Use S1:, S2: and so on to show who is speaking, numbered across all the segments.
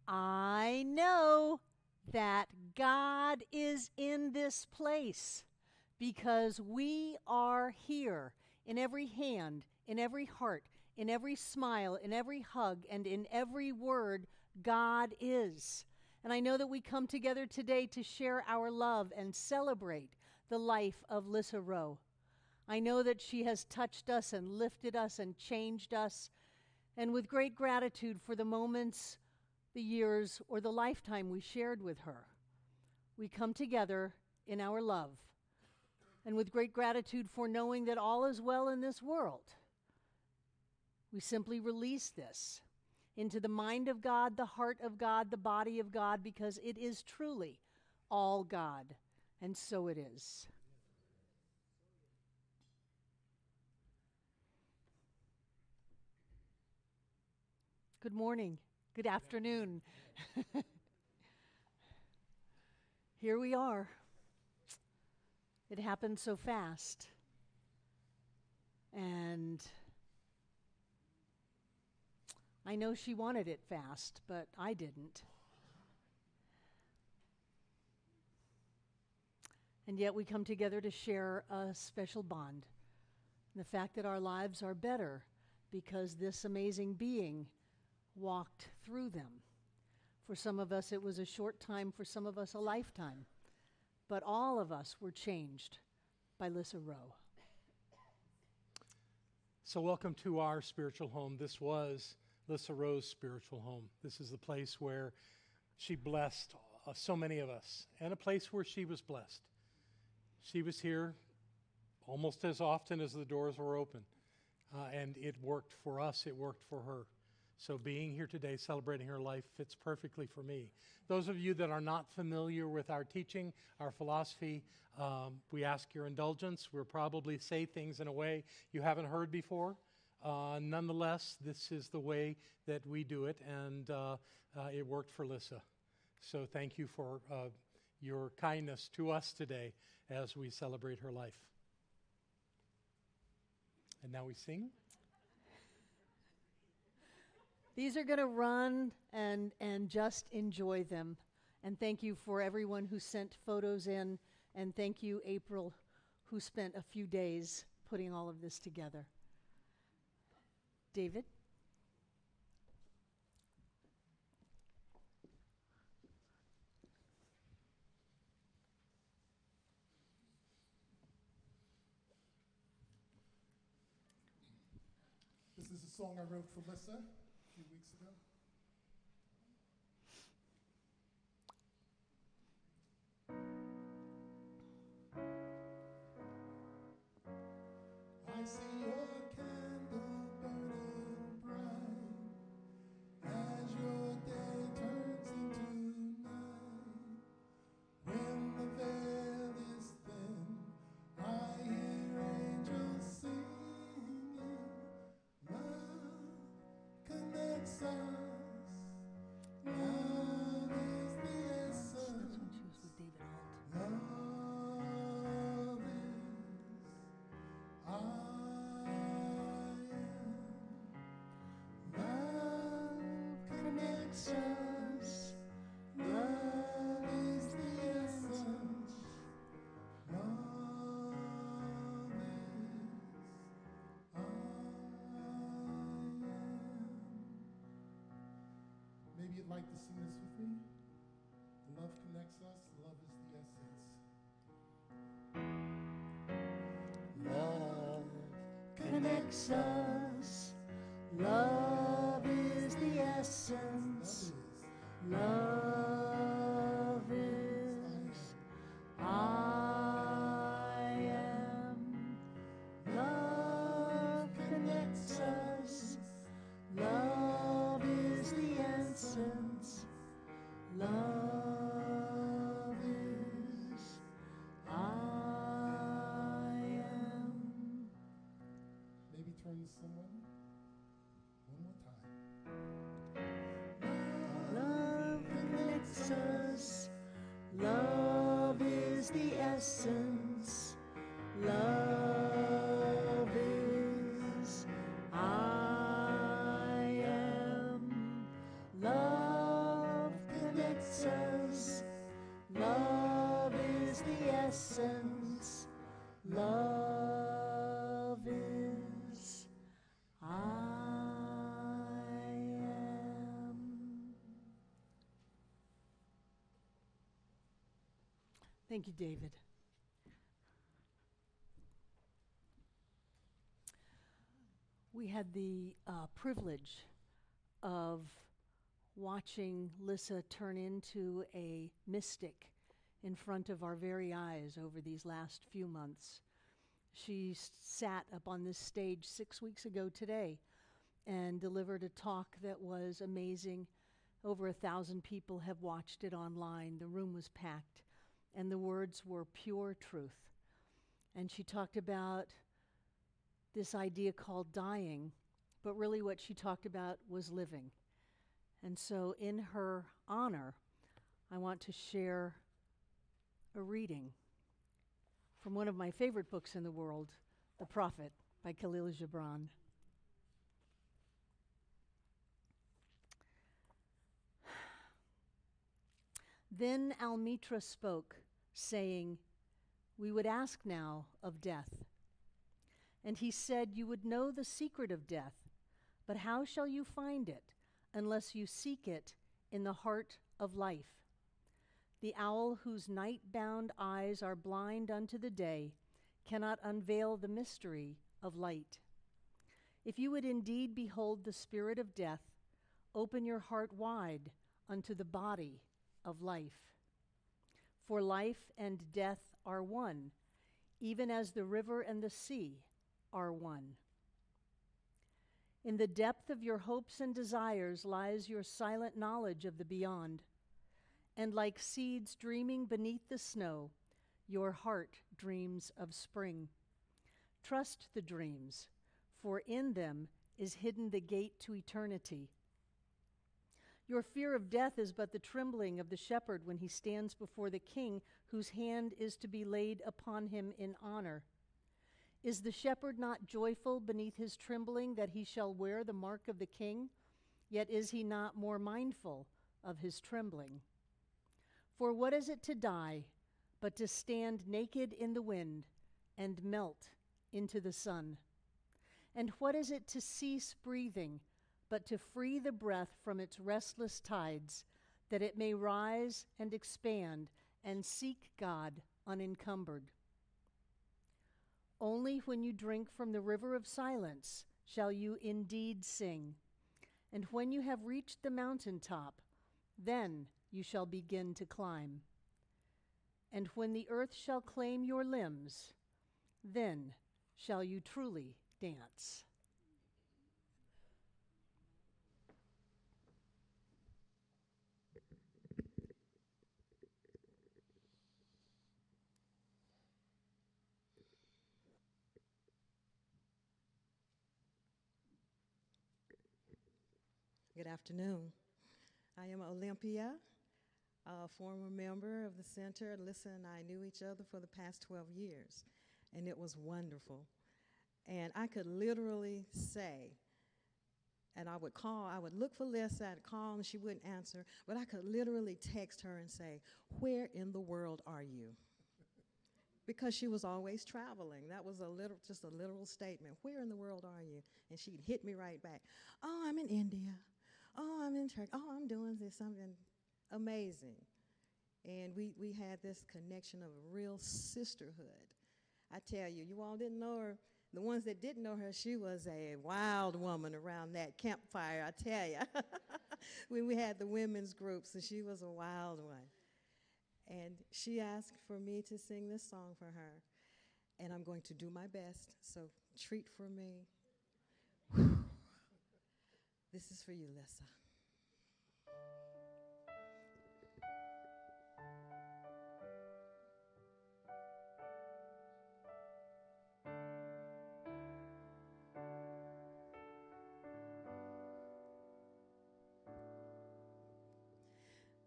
S1: I know that God is in this place because we are here in every hand, in every heart, in every smile, in every hug, and in every word. God is. And I know that we come together today to share our love and celebrate the life of Lissa Rowe. I know that she has touched us and lifted us and changed us, and with great gratitude for the moments, the years, or the lifetime we shared with her, we come together in our love, and with great gratitude for knowing that all is well in this world. We simply release this into the mind of God, the heart of God, the body of God, because it is truly all God, and so it is. Good morning. Good afternoon. Here we are. It happened so fast. And I know she wanted it fast, but I didn't. And yet we come together to share a special bond. The fact that our lives are better because this amazing being walked through them. For some of us, it was a short time. For some of us, a lifetime. But all of us were changed by Lissa Rowe.
S2: So welcome to our spiritual home. This was Lissa Rowe's spiritual home. This is the place where she blessed so many of us, and a place where she was blessed. She was here almost as often as the doors were open, and it worked for us, it worked for her. So being here today, celebrating her life, fits perfectly for me. Those of you that are not familiar with our teaching, our philosophy, we ask your indulgence. We'll probably say things in a way you haven't heard before. Nonetheless, this is the way that we do it, and it worked for Lissa. So thank you for your kindness to us today as we celebrate her life. And now we sing.
S1: These are going to run and just enjoy them. And thank you for everyone who sent photos in. And thank you, April, who spent a few days putting all of this together. David?
S3: This is a song I wrote for Lissa a few weeks ago. I see your candle burning bright as your day turns into night. When the veil is thin, I hear angels singing. Love connects us. Love is the essence.
S1: This one she was with David Holt.
S3: Love is I am. Love connects us. Love is the essence. Love is I am. Maybe you'd like to sing this with me. Love connects us. Love is the essence.
S1: Love connects us. Love is the essence. Love is I am. Love connects us. Love is the essence. Love is I am.
S3: Maybe turn to someone one more time.
S1: Love connects us. Love is the essence. Love is I am. Love Thank you, David. We had the privilege of watching Lissa turn into a mystic in front of our very eyes over these last few months. She sat up on this stage 6 weeks ago today and delivered a talk that was amazing. Over 1,000 people have watched it online. The room was packed, and the words were pure truth. And she talked about this idea called dying, but really what she talked about was living. And so in her honor, I want to share a reading from one of my favorite books in the world, The Prophet by Khalil Gibran. Then Almitra spoke, saying, "We would ask now of death." And he said, "You would know the secret of death, but how shall you find it unless you seek it in the heart of life? The owl whose night-bound eyes are blind unto the day cannot unveil the mystery of light. If you would indeed behold the spirit of death, open your heart wide unto the body of life. For life and death are one, even as the river and the sea are one. In the depth of your hopes and desires lies your silent knowledge of the beyond. And like seeds dreaming beneath the snow, your heart dreams of spring. Trust the dreams, for in them is hidden the gate to eternity. Your fear of death is but the trembling of the shepherd when he stands before the king whose hand is to be laid upon him in honor. Is the shepherd not joyful beneath his trembling that he shall wear the mark of the king? Yet is he not more mindful of his trembling? For what is it to die but to stand naked in the wind and melt into the sun? And what is it to cease breathing but to free the breath from its restless tides, that it may rise and expand and seek God unencumbered? Only when you drink from the river of silence shall you indeed sing. And when you have reached the mountaintop, then you shall begin to climb. And when the earth shall claim your limbs, then shall you truly dance.
S4: Good afternoon. I am Olympia, a former member of the center. Lissa and I knew each other for the past 12 years, and it was wonderful. And I could literally say, and I would look for Lissa, I'd call and she wouldn't answer, but I could literally text her and say, "Where in the world are you?" Because she was always traveling. That was just a literal statement. "Where in the world are you?" And she'd hit me right back. "Oh, I'm in India. Oh, I'm in Turkey. Oh, I'm doing this, something amazing." And we had this connection of a real sisterhood. I tell you, you all didn't know her. The ones that didn't know her, she was a wild woman around that campfire, I tell you. When we had the women's groups, and she was a wild one. And she asked for me to sing this song for her, and I'm going to do my best, so treat for me. Whew. This is for you, Lissa.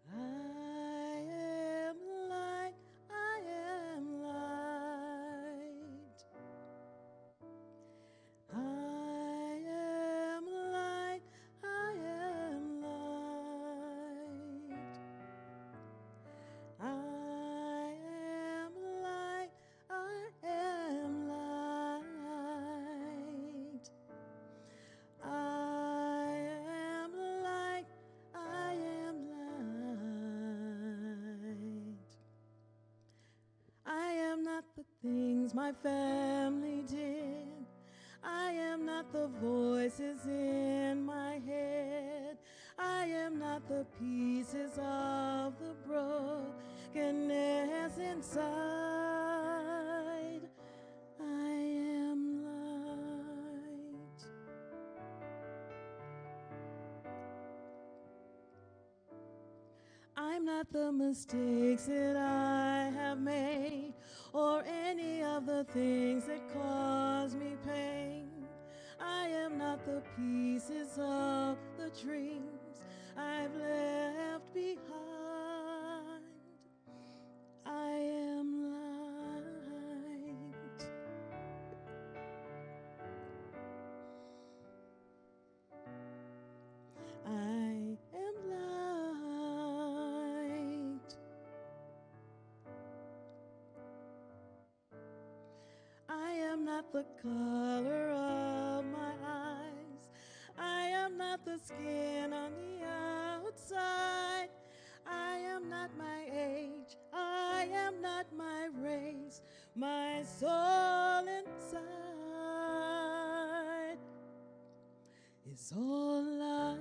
S4: I am light, I am my family did. I am not the voices in my head. I am not the pieces of the brokenness inside. I am light. I'm not the mistakes that I have made or any of the things that cause me pain. I am not the pieces of the dreams I've left behind. I am light. I am light. I am not the color of my eyes. I am not the skin on the outside. I am not my age. I am not my race. My soul inside is all light.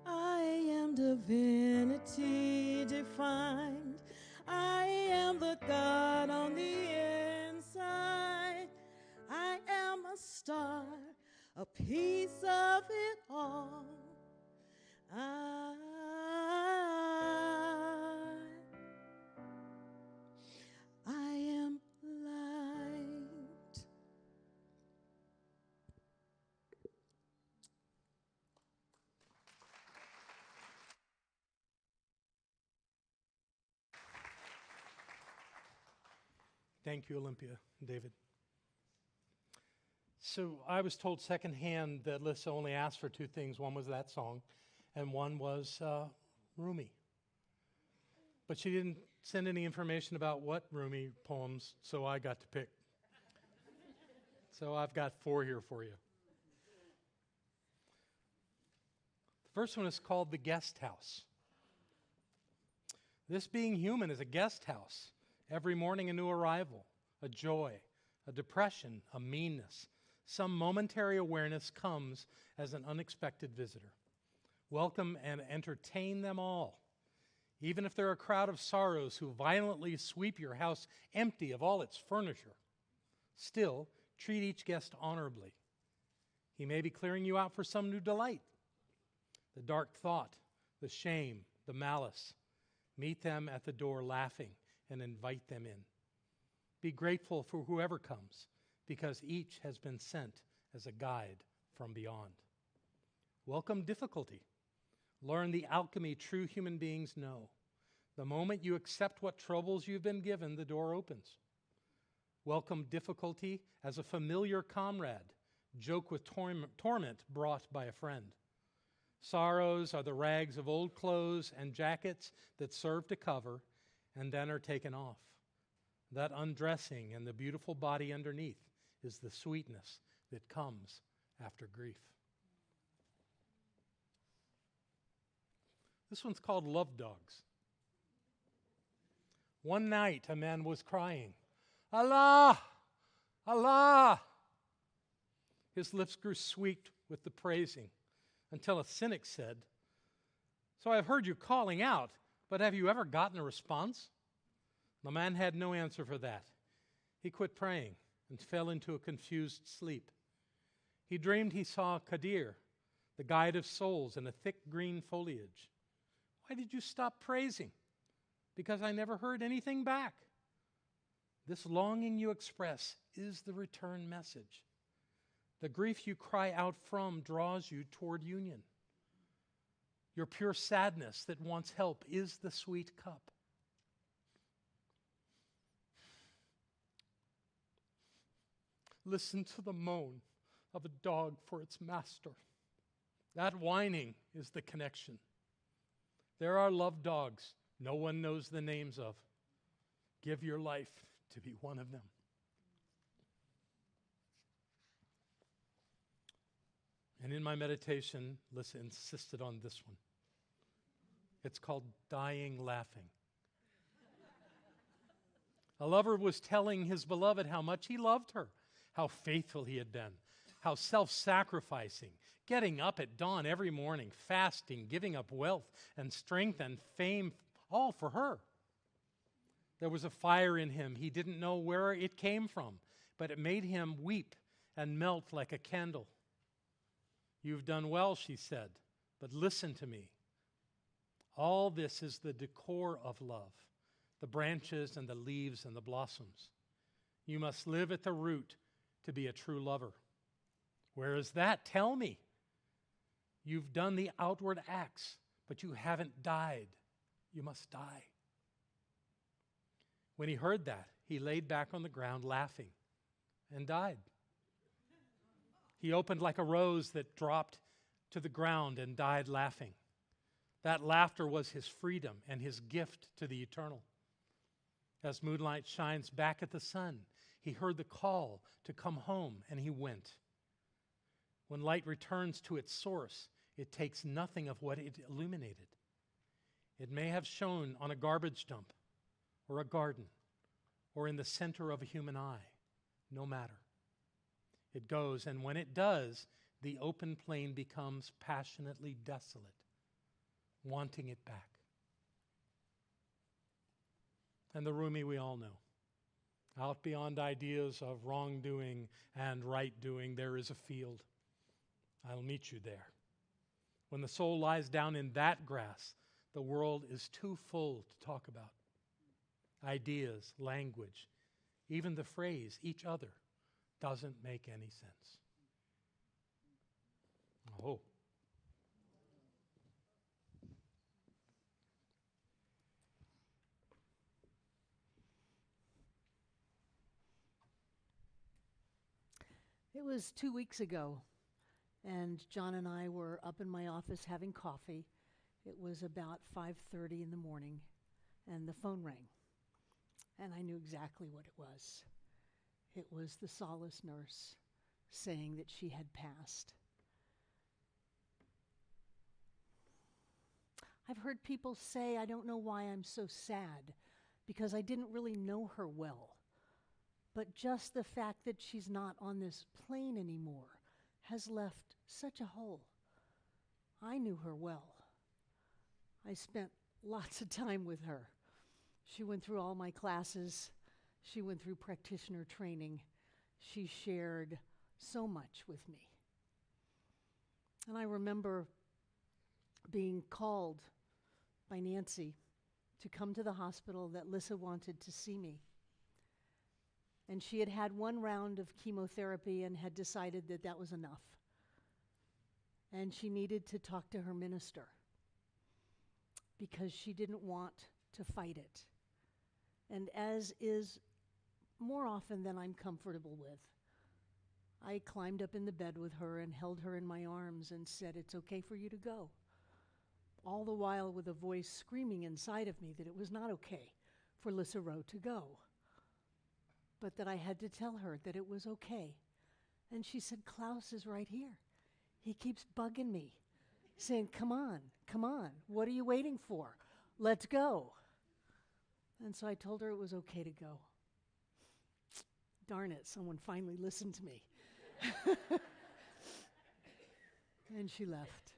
S4: I am divinity defined. I am the God on the inside. I am a star, a piece of it all. I am light.
S2: Thank you, Olympia and David. So I was told secondhand that Lissa only asked for two things. One was that song, and one was Rumi. But she didn't send any information about what Rumi poems, so I got to pick. So I've got 4 here for you. The first one is called The Guesthouse. This being human is a guest house. Every morning a new arrival, a joy, a depression, a meanness. Some momentary awareness comes as an unexpected visitor. Welcome and entertain them all. Even if they're a crowd of sorrows who violently sweep your house empty of all its furniture, still treat each guest honorably. He may be clearing you out for some new delight. The dark thought, the shame, the malice. Meet them at the door laughing and invite them in. Be grateful for whoever comes, because each has been sent as a guide from beyond. Welcome difficulty. Learn the alchemy true human beings know. The moment you accept what troubles you've been given, the door opens. Welcome difficulty as a familiar comrade. Joke with torment brought by a friend. Sorrows are the rags of old clothes and jackets that serve to cover and then are taken off. That undressing and the beautiful body underneath is the sweetness that comes after grief. This one's called Love Dogs. One night a man was crying, Allah, Allah. His lips grew sweet with the praising until a cynic said, so I've heard you calling out, but have you ever gotten a response? The man had no answer for that. He quit praying and fell into a confused sleep. He dreamed he saw Qadir, the guide of souls, in a thick green foliage. Why did you stop praising? Because I never heard anything back. This longing you express is the return message. The grief you cry out from draws you toward union. Your pure sadness that wants help is the sweet cup. Listen to the moan of a dog for its master. That whining is the connection. There are love dogs no one knows the names of. Give your life to be one of them. And in my meditation, Lissa insisted on this one. It's called dying laughing. A lover was telling his beloved how much he loved her, how faithful he had been, how self-sacrificing, getting up at dawn every morning, fasting, giving up wealth and strength and fame, all for her. There was a fire in him. He didn't know where it came from, but it made him weep and melt like a candle. You've done well, she said, but listen to me. All this is the decor of love, the branches and the leaves and the blossoms. You must live at the root to be a true lover. Where is that? Tell me. You've done the outward acts, but you haven't died. You must die. When he heard that, he laid back on the ground laughing and died. He opened like a rose that dropped to the ground and died laughing. That laughter was his freedom and his gift to the eternal. As moonlight shines back at the sun, he heard the call to come home, and he went. When light returns to its source, it takes nothing of what it illuminated. It may have shone on a garbage dump, or a garden, or in the center of a human eye. No matter. It goes, and when it does, the open plain becomes passionately desolate, wanting it back. And the Rumi we all know. Out beyond ideas of wrongdoing and right doing, there is a field. I'll meet you there. When the soul lies down in that grass, the world is too full to talk about. Ideas, language, even the phrase, each other, doesn't make any sense. Oh.
S1: It was 2 weeks ago, and John and I were up in my office having coffee. It was about 5:30 in the morning, and the phone rang. And I knew exactly what it was. It was the solace nurse saying that she had passed. I've heard people say, I don't know why I'm so sad, because I didn't really know her well. But just the fact that she's not on this plane anymore has left such a hole. I knew her well. I spent lots of time with her. She went through all my classes. She went through practitioner training. She shared so much with me. And I remember being called by Nancy to come to the hospital that Lissa wanted to see me. And she had had one round of chemotherapy and had decided that that was enough. And she needed to talk to her minister because she didn't want to fight it. And as is more often than I'm comfortable with, I climbed up in the bed with her and held her in my arms and said, it's okay for you to go. All the while with a voice screaming inside of me that it was not okay for Lissa Rowe to go, but that I had to tell her that it was okay. And she said, Klaus is right here. He keeps bugging me, saying, come on, what are you waiting for? Let's go. And so I told her it was okay to go. Darn it, someone finally listened to me. And she left.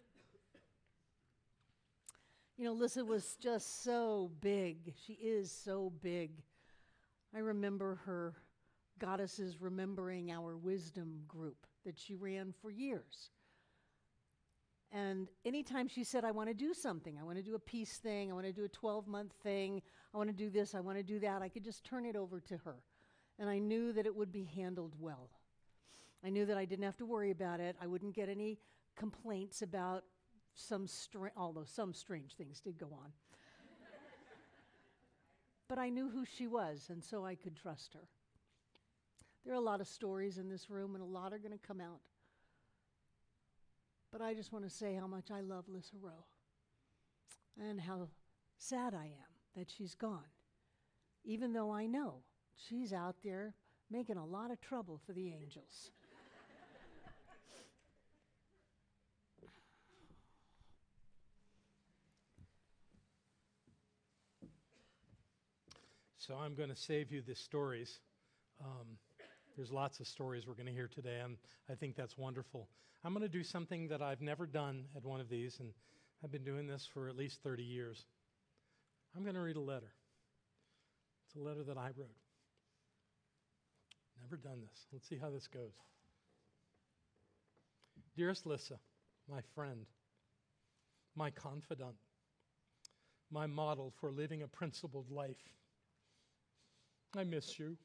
S1: You know, Lissa was just so big. She is so big. I remember her Goddesses Remembering Our Wisdom group that she ran for years. And anytime she said, I want to do something, I want to do a peace thing, I want to do a 12-month thing, I want to do this, I want to do that, I could just turn it over to her. And I knew that it would be handled well. I knew that I didn't have to worry about it. I wouldn't get any complaints about although some strange things did go on. But I knew who she was, and so I could trust her. There are a lot of stories in this room, and a lot are going to come out. But I just want to say how much I love Lissa Rowe and how sad I am that she's gone. even though I know she's out there making a lot of trouble for the angels.
S2: So I'm going to save you the stories. There's lots of stories we're going to hear today, and I think that's wonderful. I'm going to do something that I've never done at one of these, and I've been doing this for at least 30 years. I'm going to read a letter. It's a letter that I wrote. Never done this. Let's see how this goes. Dearest Lissa, my friend, my confidant, my model for living a principled life, I miss you.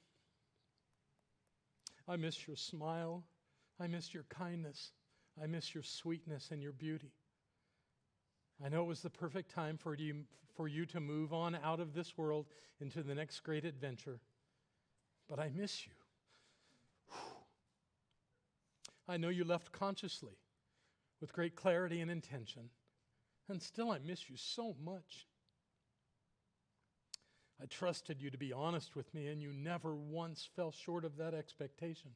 S2: I miss your smile. I miss your kindness. I miss your sweetness and your beauty. I know it was the perfect time for you to move on out of this world into the next great adventure, but I miss you. I know you left consciously, with great clarity and intention, and still I miss you so much. I trusted you to be honest with me, and you never once fell short of that expectation.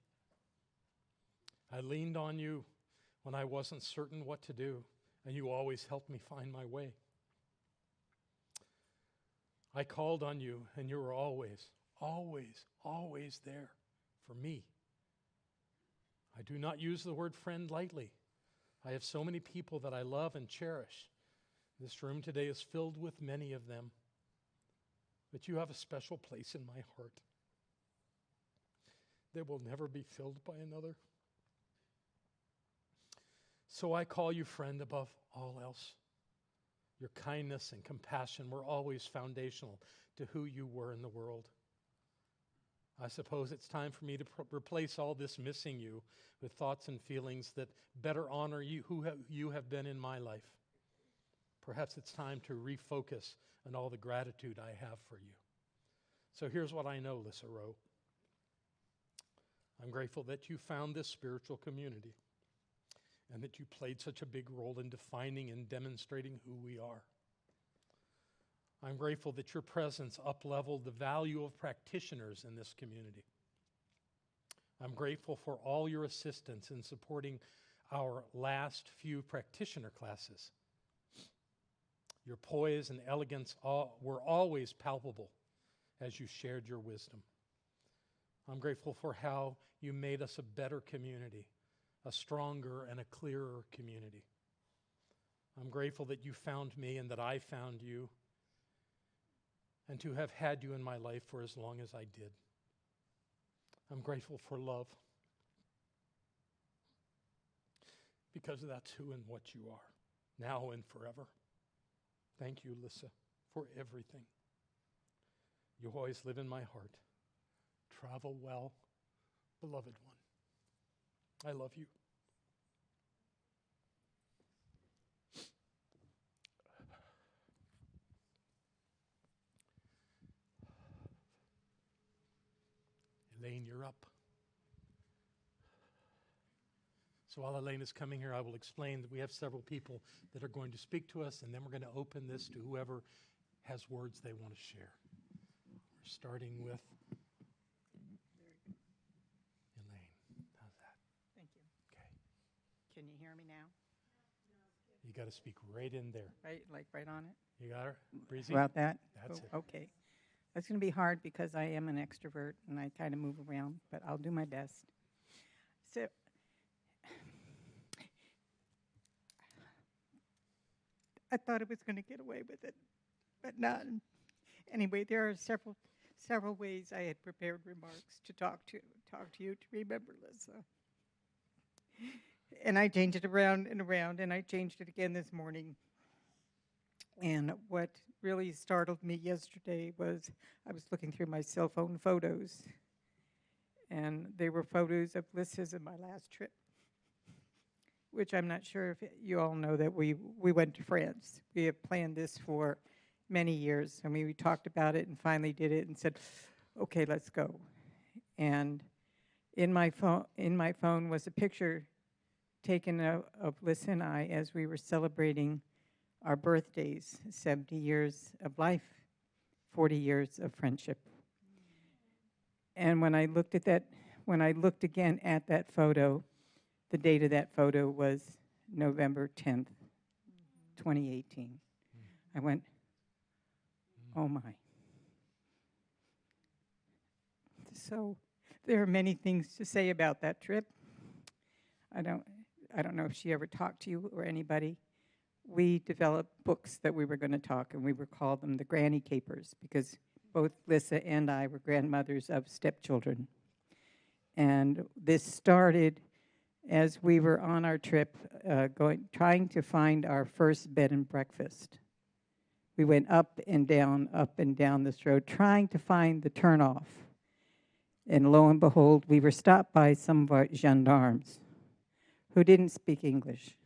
S2: I leaned on you when I wasn't certain what to do, and you always helped me find my way. I called on you, and you were always, always, always there for me. I do not use the word friend lightly. I have so many people that I love and cherish. This room today is filled with many of them. But you have a special place in my heart that will never be filled by another. So I call you friend above all else. Your kindness and compassion were always foundational to who you were in the world. I suppose it's time for me to replace all this missing you with thoughts and feelings that better honor you, who you have been in my life. Perhaps it's time to refocus on all the gratitude I have for you. So here's what I know, Lissa Rowe. I'm grateful that you found this spiritual community and that you played such a big role in defining and demonstrating who we are. I'm grateful that your presence up-leveled the value of practitioners in this community. I'm grateful for all your assistance in supporting our last few practitioner classes. Your poise and elegance were always palpable as you shared your wisdom. I'm grateful for how you made us a better community, a stronger and a clearer community. I'm grateful that you found me and that I found you, and to have had you in my life for as long as I did. I'm grateful for love, because that's who and what you are, now and forever. Thank you, Lissa, for everything. You always live in my heart. Travel well, beloved one. I love you. Elaine, you're up. So while Elaine is coming here, I will explain that we have several people that are going to speak to us, and then we're going to open this to whoever has words they want to share. We're starting with Elaine. How's that?
S5: Thank you.
S2: Okay.
S5: Can you hear me now?
S2: You got to speak right in there.
S5: Right on it?
S2: You got her? Breezy?
S5: About that?
S2: That's it.
S5: Okay. That's going to be hard because I am an extrovert and I kind of move around, but I'll do my best. So, I thought I was going to get away with it, but not. Anyway, there are several ways I had prepared remarks to talk to you to remember, Lissa. And I changed it around and around, and I changed it again this morning. And what really startled me yesterday was I was looking through my cell phone photos, and they were photos of Lissa's in my last trip, which I'm not sure if you all know that we went to France. We have planned this for many years. I mean, we talked about it and finally did it and said, okay, let's go. And in my phone was a picture taken of Lissa and I as we were celebrating our birthdays, 70 years of life, 40 years of friendship. And when I looked again at that photo, the date of that photo was November 10th, 2018. I went, oh my. So there are many things to say about that trip. I don't know if she ever talked to you or anybody. We developed books that we were going to talk, and we would call them the Granny Capers, because both Lissa and I were grandmothers of stepchildren. And this started as we were on our trip, trying to find our first bed and breakfast. We went up and down this road, trying to find the turnoff. And lo and behold, we were stopped by some of our gendarmes who didn't speak English,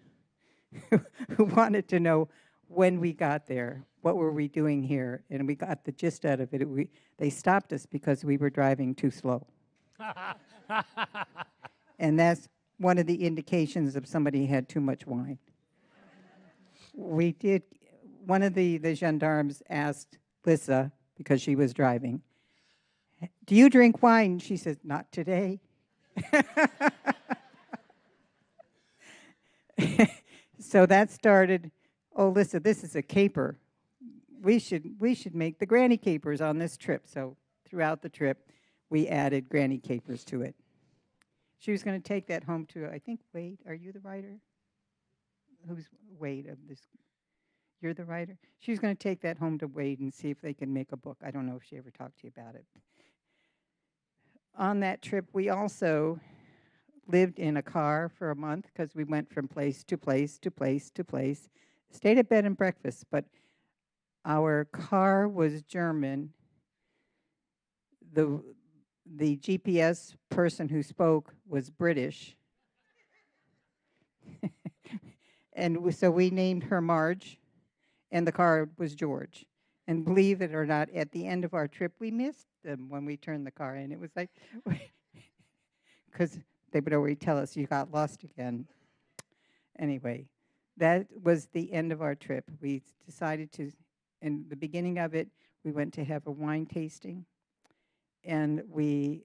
S5: who wanted to know when we got there, what were we doing here, and we got the gist out of it. They stopped us because we were driving too slow. And that's one of the indications of somebody had too much wine. One of the gendarmes asked Lissa, because she was driving, "Do you drink wine?" She says, "Not today." So that started, oh, Lissa, this is a caper. We should make the granny capers on this trip. So throughout the trip, we added granny capers to it. She was going to take that home to, I think, Wade. Are you the writer? Who's Wade of this? You're the writer? She was going to take that home to Wade and see if they can make a book. I don't know if she ever talked to you about it. On that trip, we also lived in a car for a month because we went from place to place to place to place. Stayed at bed and breakfast, but our car was German. The GPS person who spoke was British. And so we named her Marge, and the car was George. And believe it or not, at the end of our trip, we missed them when we turned the car in. It was like, because they would already tell us, you got lost again. Anyway, that was the end of our trip. We decided to, in the beginning of it, we went to have a wine tasting. And the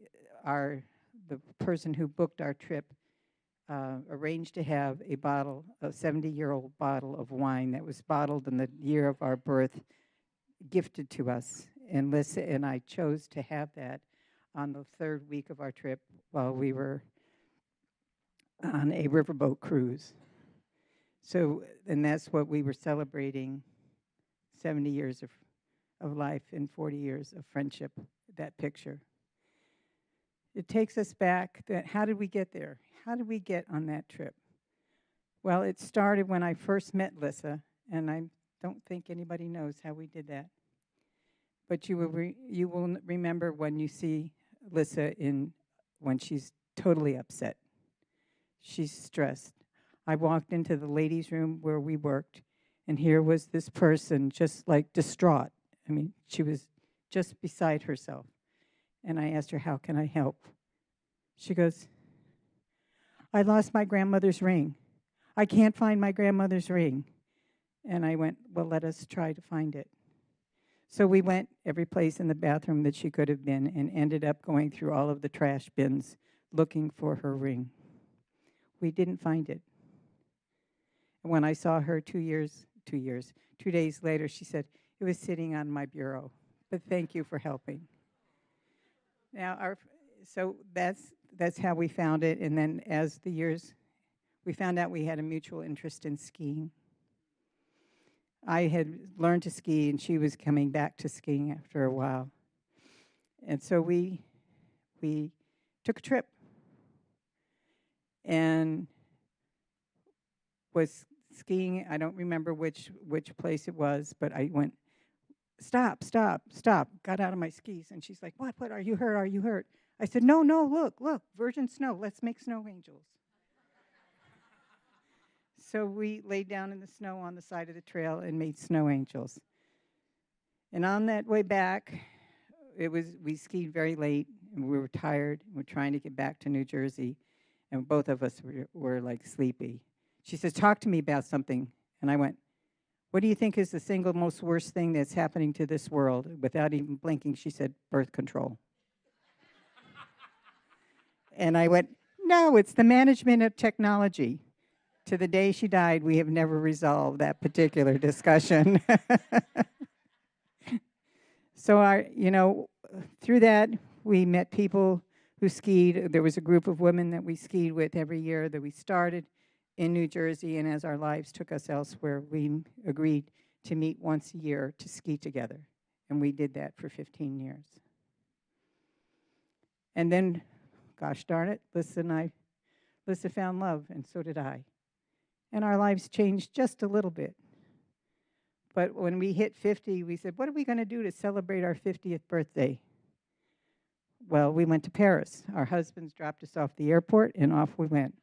S5: person who booked our trip arranged to have a 70-year-old bottle of wine that was bottled in the year of our birth, gifted to us. And Lissa and I chose to have that on the third week of our trip while we were on a riverboat cruise. So, and that's what we were celebrating, 70 years of life and 40 years of friendship, that picture. It takes us back, how did we get there? How did we get on that trip? Well, it started when I first met Lissa, and I don't think anybody knows how we did that. But you will remember when you see Lissa when she's totally upset. She's stressed. I walked into the ladies' room where we worked, and here was this person just like distraught. I mean, she was just beside herself. And I asked her, how can I help? She goes, I lost my grandmother's ring. I can't find my grandmother's ring. And I went, well, let us try to find it. So we went every place in the bathroom that she could have been and ended up going through all of the trash bins looking for her ring. We didn't find it. And when I saw her 2 days later, she said, it was sitting on my bureau, but thank you for helping. Now, so that's how we found it. And then as the years, we found out we had a mutual interest in skiing. I had learned to ski, and she was coming back to skiing after a while. And so we took a trip and was skiing. I don't remember which place it was, but I went, stop, got out of my skis. And she's like, what, are you hurt, are you hurt? I said, no, look, virgin snow, let's make snow angels. So we laid down in the snow on the side of the trail and made snow angels. And on that way back, we skied very late, and we were tired. We're trying to get back to New Jersey, and both of us were like sleepy. She says, talk to me about something. And I went, what do you think is the single most worst thing that's happening to this world? Without even blinking, she said, birth control. And I went, no, it's the management of technology. To the day she died, we have never resolved that particular discussion. So through that, we met people who skied. There was a group of women that we skied with every year that we started in New Jersey, and as our lives took us elsewhere, we agreed to meet once a year to ski together. And we did that for 15 years. And then, gosh darn it, Lissa found love, and so did I. And our lives changed just a little bit. But when we hit 50, we said, what are we going to do to celebrate our 50th birthday? Well, we went to Paris. Our husbands dropped us off the airport, and off we went.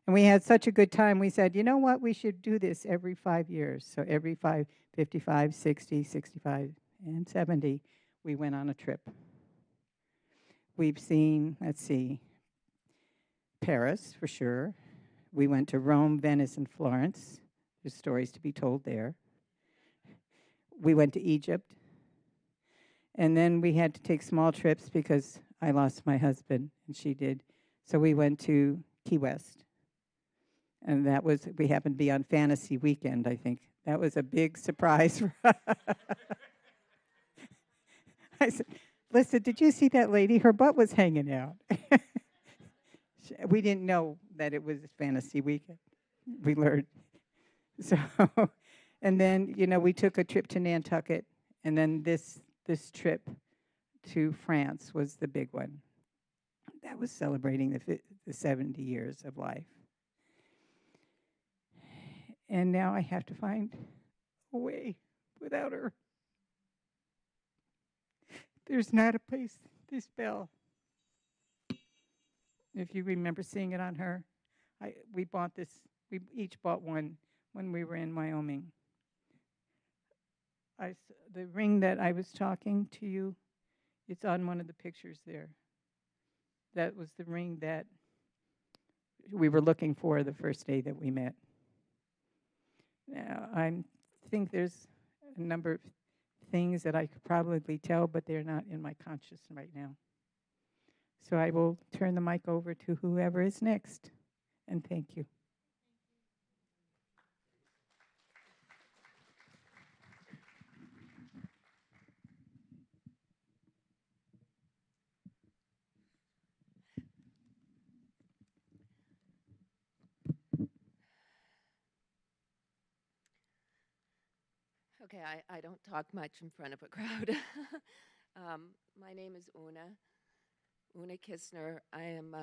S5: And we had such a good time, we said, you know what, we should do this every 5 years. So every 55, 60, 65, and 70, we went on a trip. We've seen, Paris, for sure. We went to Rome, Venice, and Florence. There's stories to be told there. We went to Egypt. And then we had to take small trips because I lost my husband, and she did. So we went to Key West. And we happened to be on Fantasy Weekend, I think. That was a big surprise for us. I said, Lissa, did you see that lady? Her butt was hanging out. We didn't know that it was Fantasy Weekend. We learned. So, and then, we took a trip to Nantucket, and then this trip to France was the big one. That was celebrating the 70 years of life. And now I have to find a way without her. There's not a place this bell. If you remember seeing it on her, we bought this. We each bought one when we were in Wyoming. The ring that I was talking to you, it's on one of the pictures there. That was the ring that we were looking for the first day that we met. Now, I think there's a number of things that I could probably tell, but they're not in my conscious right now. So I will turn the mic over to whoever is next, and thank you.
S6: Okay, I don't talk much in front of a crowd. My name is Una Kistner. I am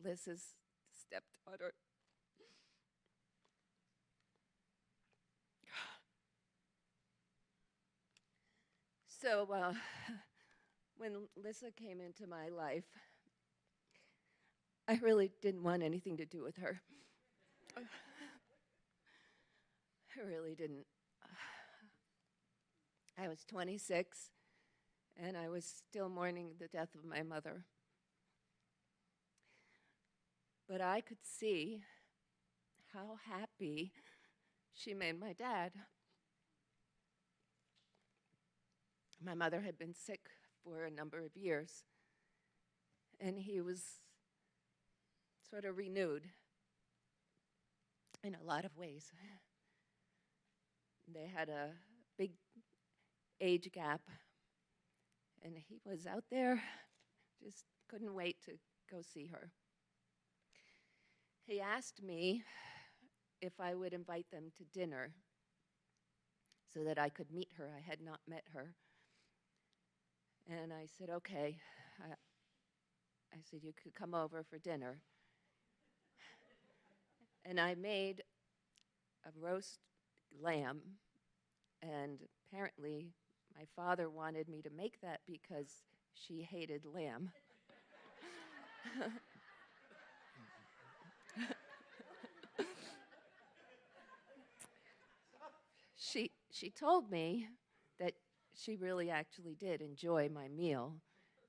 S6: Liz's stepdaughter. So when Lissa came into my life, I really didn't want anything to do with her. I really didn't. I was 26, and I was still mourning the death of my mother. But I could see how happy she made my dad. My mother had been sick for a number of years, and he was sort of renewed in a lot of ways. They had a big age gap, and he was out there, just couldn't wait to go see her. He asked me if I would invite them to dinner so that I could meet her. I had not met her. And I said, okay. I said, you could come over for dinner. And I made a roast lamb, and apparently my father wanted me to make that because she hated lamb. She told me that she really actually did enjoy my meal,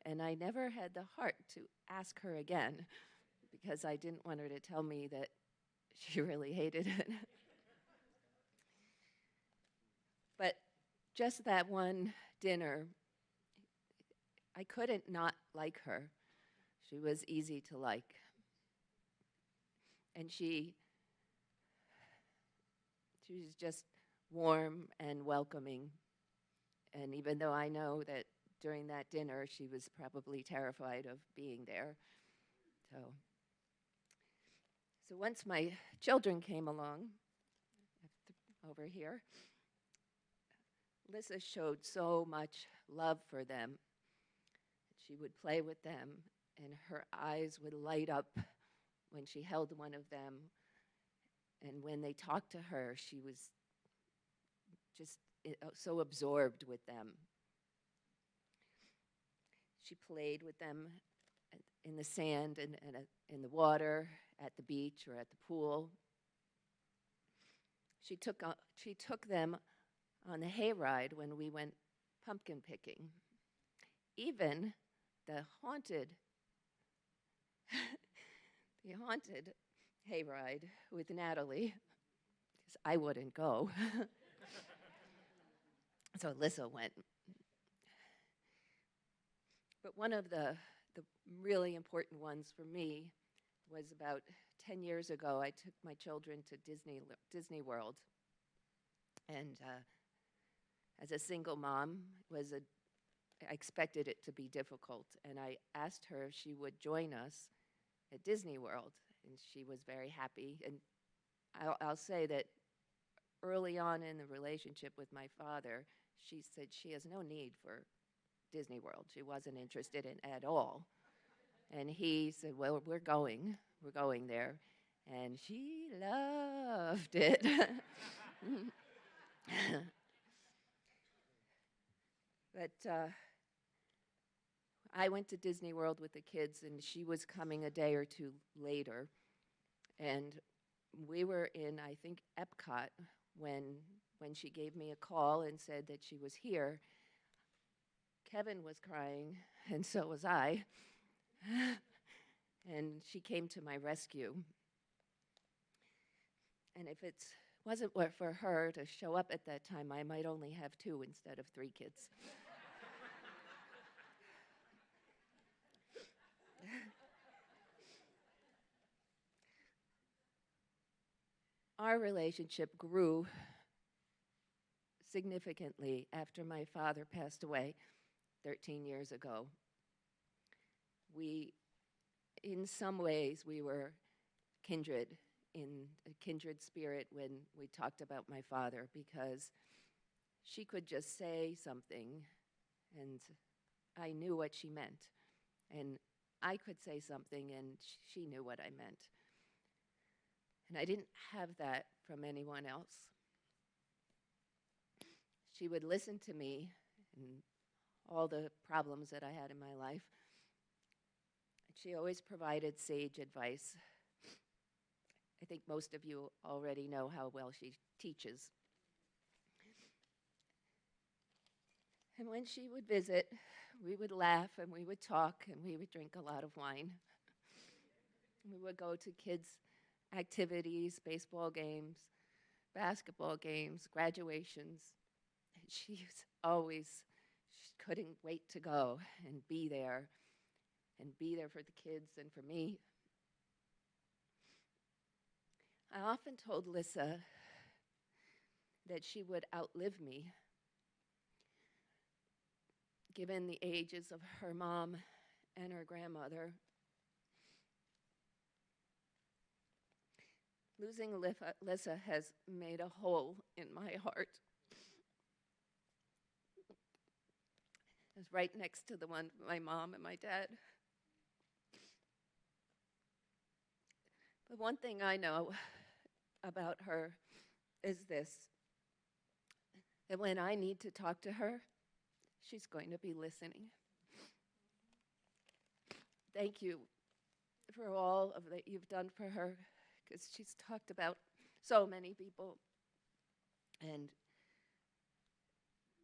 S6: and I never had the heart to ask her again because I didn't want her to tell me that she really hated it. But just that one dinner, I couldn't not like her. She was easy to like. And she was just warm and welcoming. And even though I know that during that dinner she was probably terrified of being there. So once my children came along, over here, Lissa showed so much love for them. She would play with them, and her eyes would light up when she held one of them. And when they talked to her, she was just so absorbed with them. She played with them in the sand and in the water, at the beach or at the pool. She took them on the hayride when we went pumpkin picking. Even the haunted hayride with Natalie, because I wouldn't go. So Lissa went. But one of the really important ones for me was about 10 years ago. I took my children to Disney World. And as a single mom, I expected it to be difficult. And I asked her if she would join us at Disney World. And she was very happy. And I'll say that early on in the relationship with my father, she said she has no need for Disney World. She wasn't interested in at all. And he said, well, we're going there. And she loved it. But I went to Disney World with the kids, and she was coming a day or two later. And we were in, I think, Epcot when she gave me a call and said that she was here. Kevin was crying, and so was I. And she came to my rescue. And if it wasn't for her to show up at that time, I might only have 2 instead of 3 kids. Our relationship grew significantly after my father passed away 13 years ago. In some ways, we were kindred, in a kindred spirit when we talked about my father, because she could just say something and I knew what she meant. And I could say something and she knew what I meant. And I didn't have that from anyone else. She would listen to me and all the problems that I had in my life. She always provided sage advice. I think most of you already know how well she teaches. And when she would visit, we would laugh and we would talk and we would drink a lot of wine. We would go to kids' activities, baseball games, basketball games, graduations. And she couldn't wait to go and be there for the kids and for me. I often told Lissa that she would outlive me, given the ages of her mom and her grandmother. Losing Lissa has made a hole in my heart. It's right next to the one for my mom and my dad. But one thing I know about her is this, that when I need to talk to her, she's going to be listening. Thank you for all of that you've done for her, because she's talked about so many people. And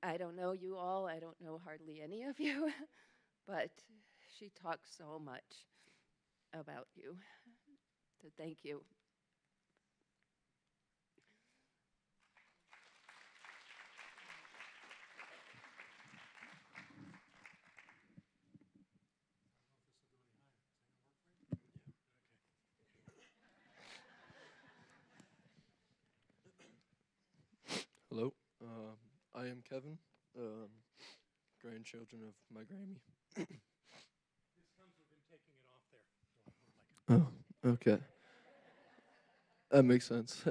S6: I don't know you all, I don't know hardly any of you, but she talks so much about you. So thank you.
S7: Hello, I am Kevin, grandchildren of my Grammy.
S2: This comes with him taking it off there.
S7: Oh, okay. That makes sense.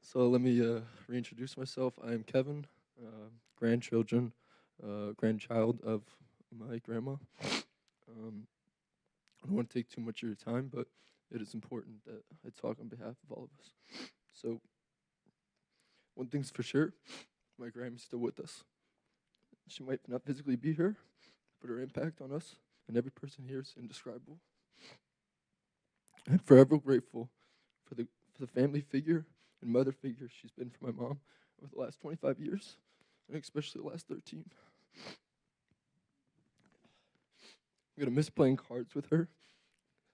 S7: So let me reintroduce myself. I am Kevin, grandchild of my grandma. I don't want to take too much of your time, but it is important that I talk on behalf of all of us. So, one thing's for sure, my Grammy's still with us. She might not physically be here, but her impact on us and every person here is indescribable. I'm forever grateful for the family figure and mother figure she's been for my mom over the last 25 years, and especially the last 13. I'm going to miss playing cards with her,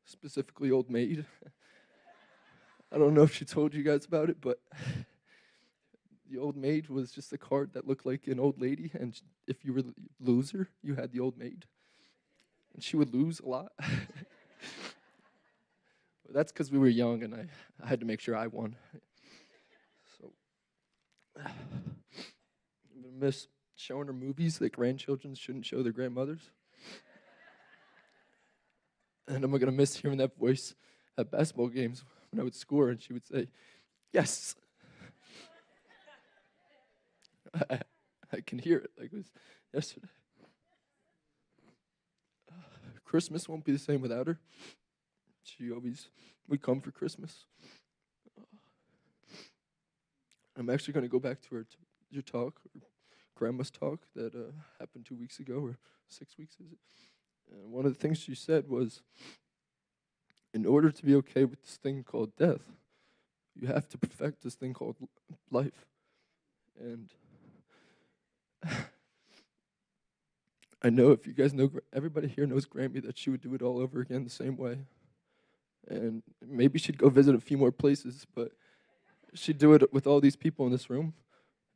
S7: specifically Old Maid. I don't know if she told you guys about it, but the Old Maid was just a card that looked like an old lady, and if you were the loser, you had the Old Maid. And she would lose a lot. But that's because we were young, and I had to make sure I won. So I'm going to miss showing her movies that grandchildren shouldn't show their grandmothers. And I'm going to miss hearing that voice at basketball games when I would score, and she would say, "Yes." I can hear it like it was yesterday. Christmas won't be the same without her. She always would come for Christmas. I'm actually going to go back to your talk, or Grandma's talk that happened 2 weeks ago, or 6 weeks, is it? And one of the things she said was, in order to be okay with this thing called death, you have to perfect this thing called life. And I know if you guys know, everybody here knows Grammy, that she would do it all over again the same way. And maybe she'd go visit a few more places, but she'd do it with all these people in this room.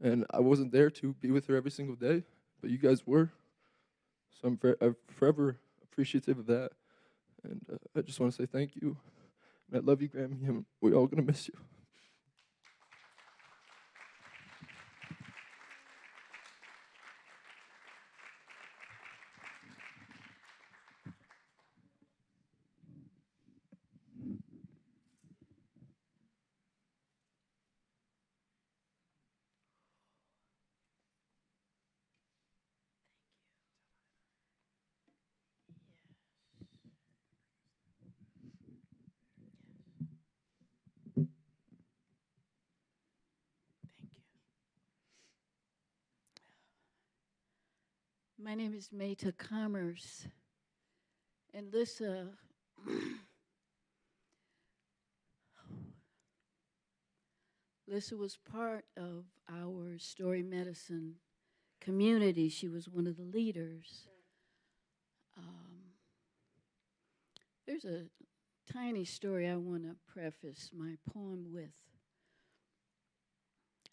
S7: And I wasn't there to be with her every single day, but you guys were. So I'm forever appreciative of that. And I just want to say thank you. And I love you, Grammy, and we're all going to miss you.
S8: My name is Mayta Commerce, and Lissa, Lissa was part of our Story Medicine community. She was one of the leaders. There's a tiny story I want to preface my poem with.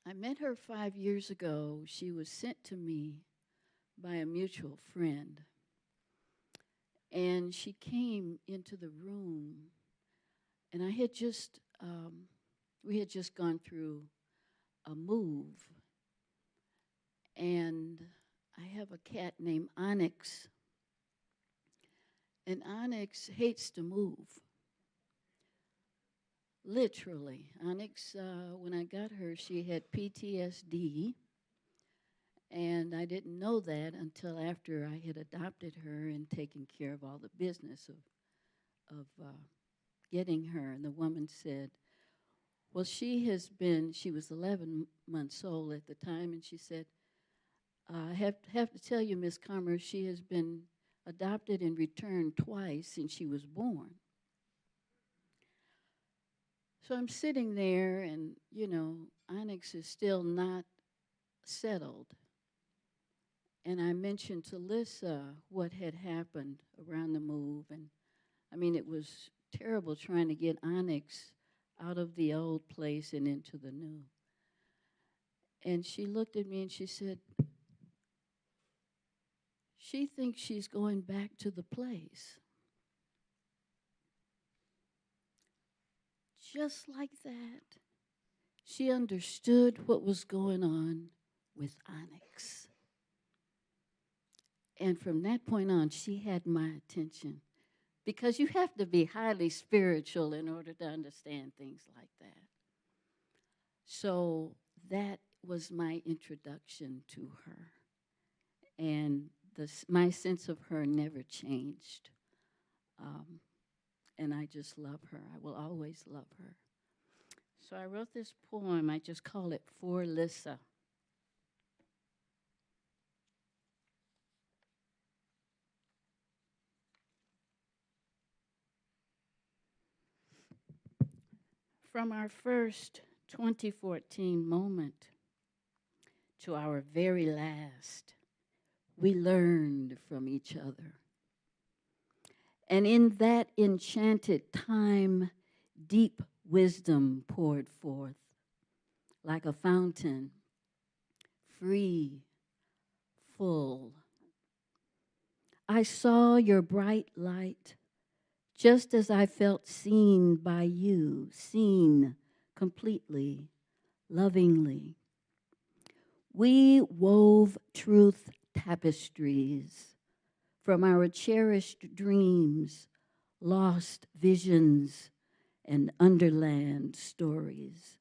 S8: I met her 5 years ago. She was sent to me by a mutual friend. And she came into the room, and I had just, we had just gone through a move. And I have a cat named Onyx. And Onyx hates to move. Literally. Onyx, when I got her, she had PTSD. And I didn't know that until after I had adopted her and taken care of all the business of getting her. And the woman said, well, she was 11 months old at the time, and she said, I have to tell you, Miss Commerce, she has been adopted and returned twice since she was born. So I'm sitting there, and, Onyx is still not settled. And I mentioned to Lissa what had happened around the move. And, it was terrible trying to get Onyx out of the old place and into the new. And she looked at me and she said, she thinks she's going back to the place. Just like that, She understood what was going on with Onyx. And from that point on, she had my attention. Because you have to be highly spiritual in order to understand things like that. So that was my introduction to her. And my sense of her never changed. And I just love her. I will always love her. So I wrote this poem. I just call it For Lissa. From our first 2014 moment to our very last, we learned from each other. And in that enchanted time, deep wisdom poured forth like a fountain, free, full. I saw your bright light just as I felt seen by you, seen completely, lovingly. We wove truth tapestries from our cherished dreams, lost visions, and underland stories.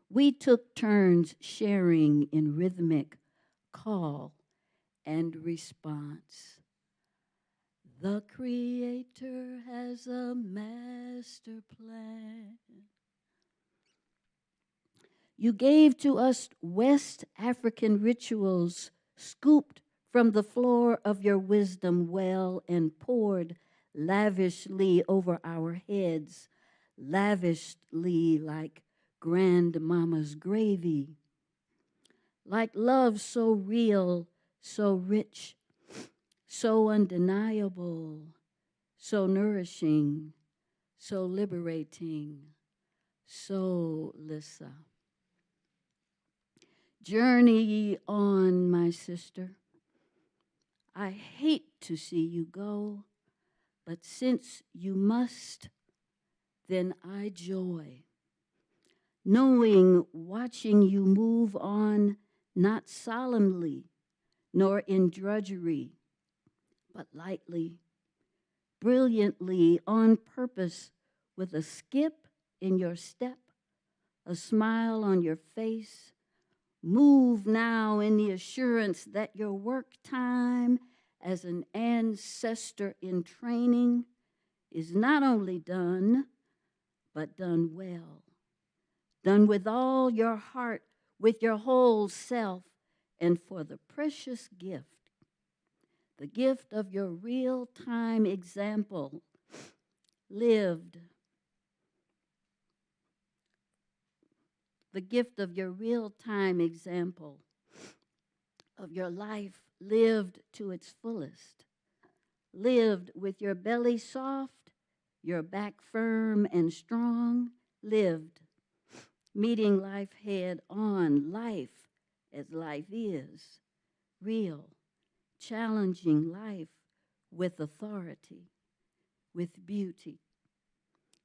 S8: We took turns sharing in rhythmic call and response. The Creator has a master plan. You gave to us West African rituals scooped from the floor of your wisdom well and poured lavishly over our heads, lavishly like grandmama's gravy. Like love so real, so rich, so undeniable, so nourishing, so liberating, so Lissa. Journey on, my sister. I hate to see you go, but since you must, then I joy. Knowing, watching you move on, not solemnly, nor in drudgery, but lightly, brilliantly, on purpose, with a skip in your step, a smile on your face. Move now in the assurance that your work time as an ancestor in training is not only done, but done well. Done with all your heart, with your whole self, and for the precious gift, the gift of your real-time example, lived. The gift of your real-time example of your life lived to its fullest, lived with your belly soft, your back firm and strong, lived, meeting life head on, life as life is, real, challenging life with authority, with beauty.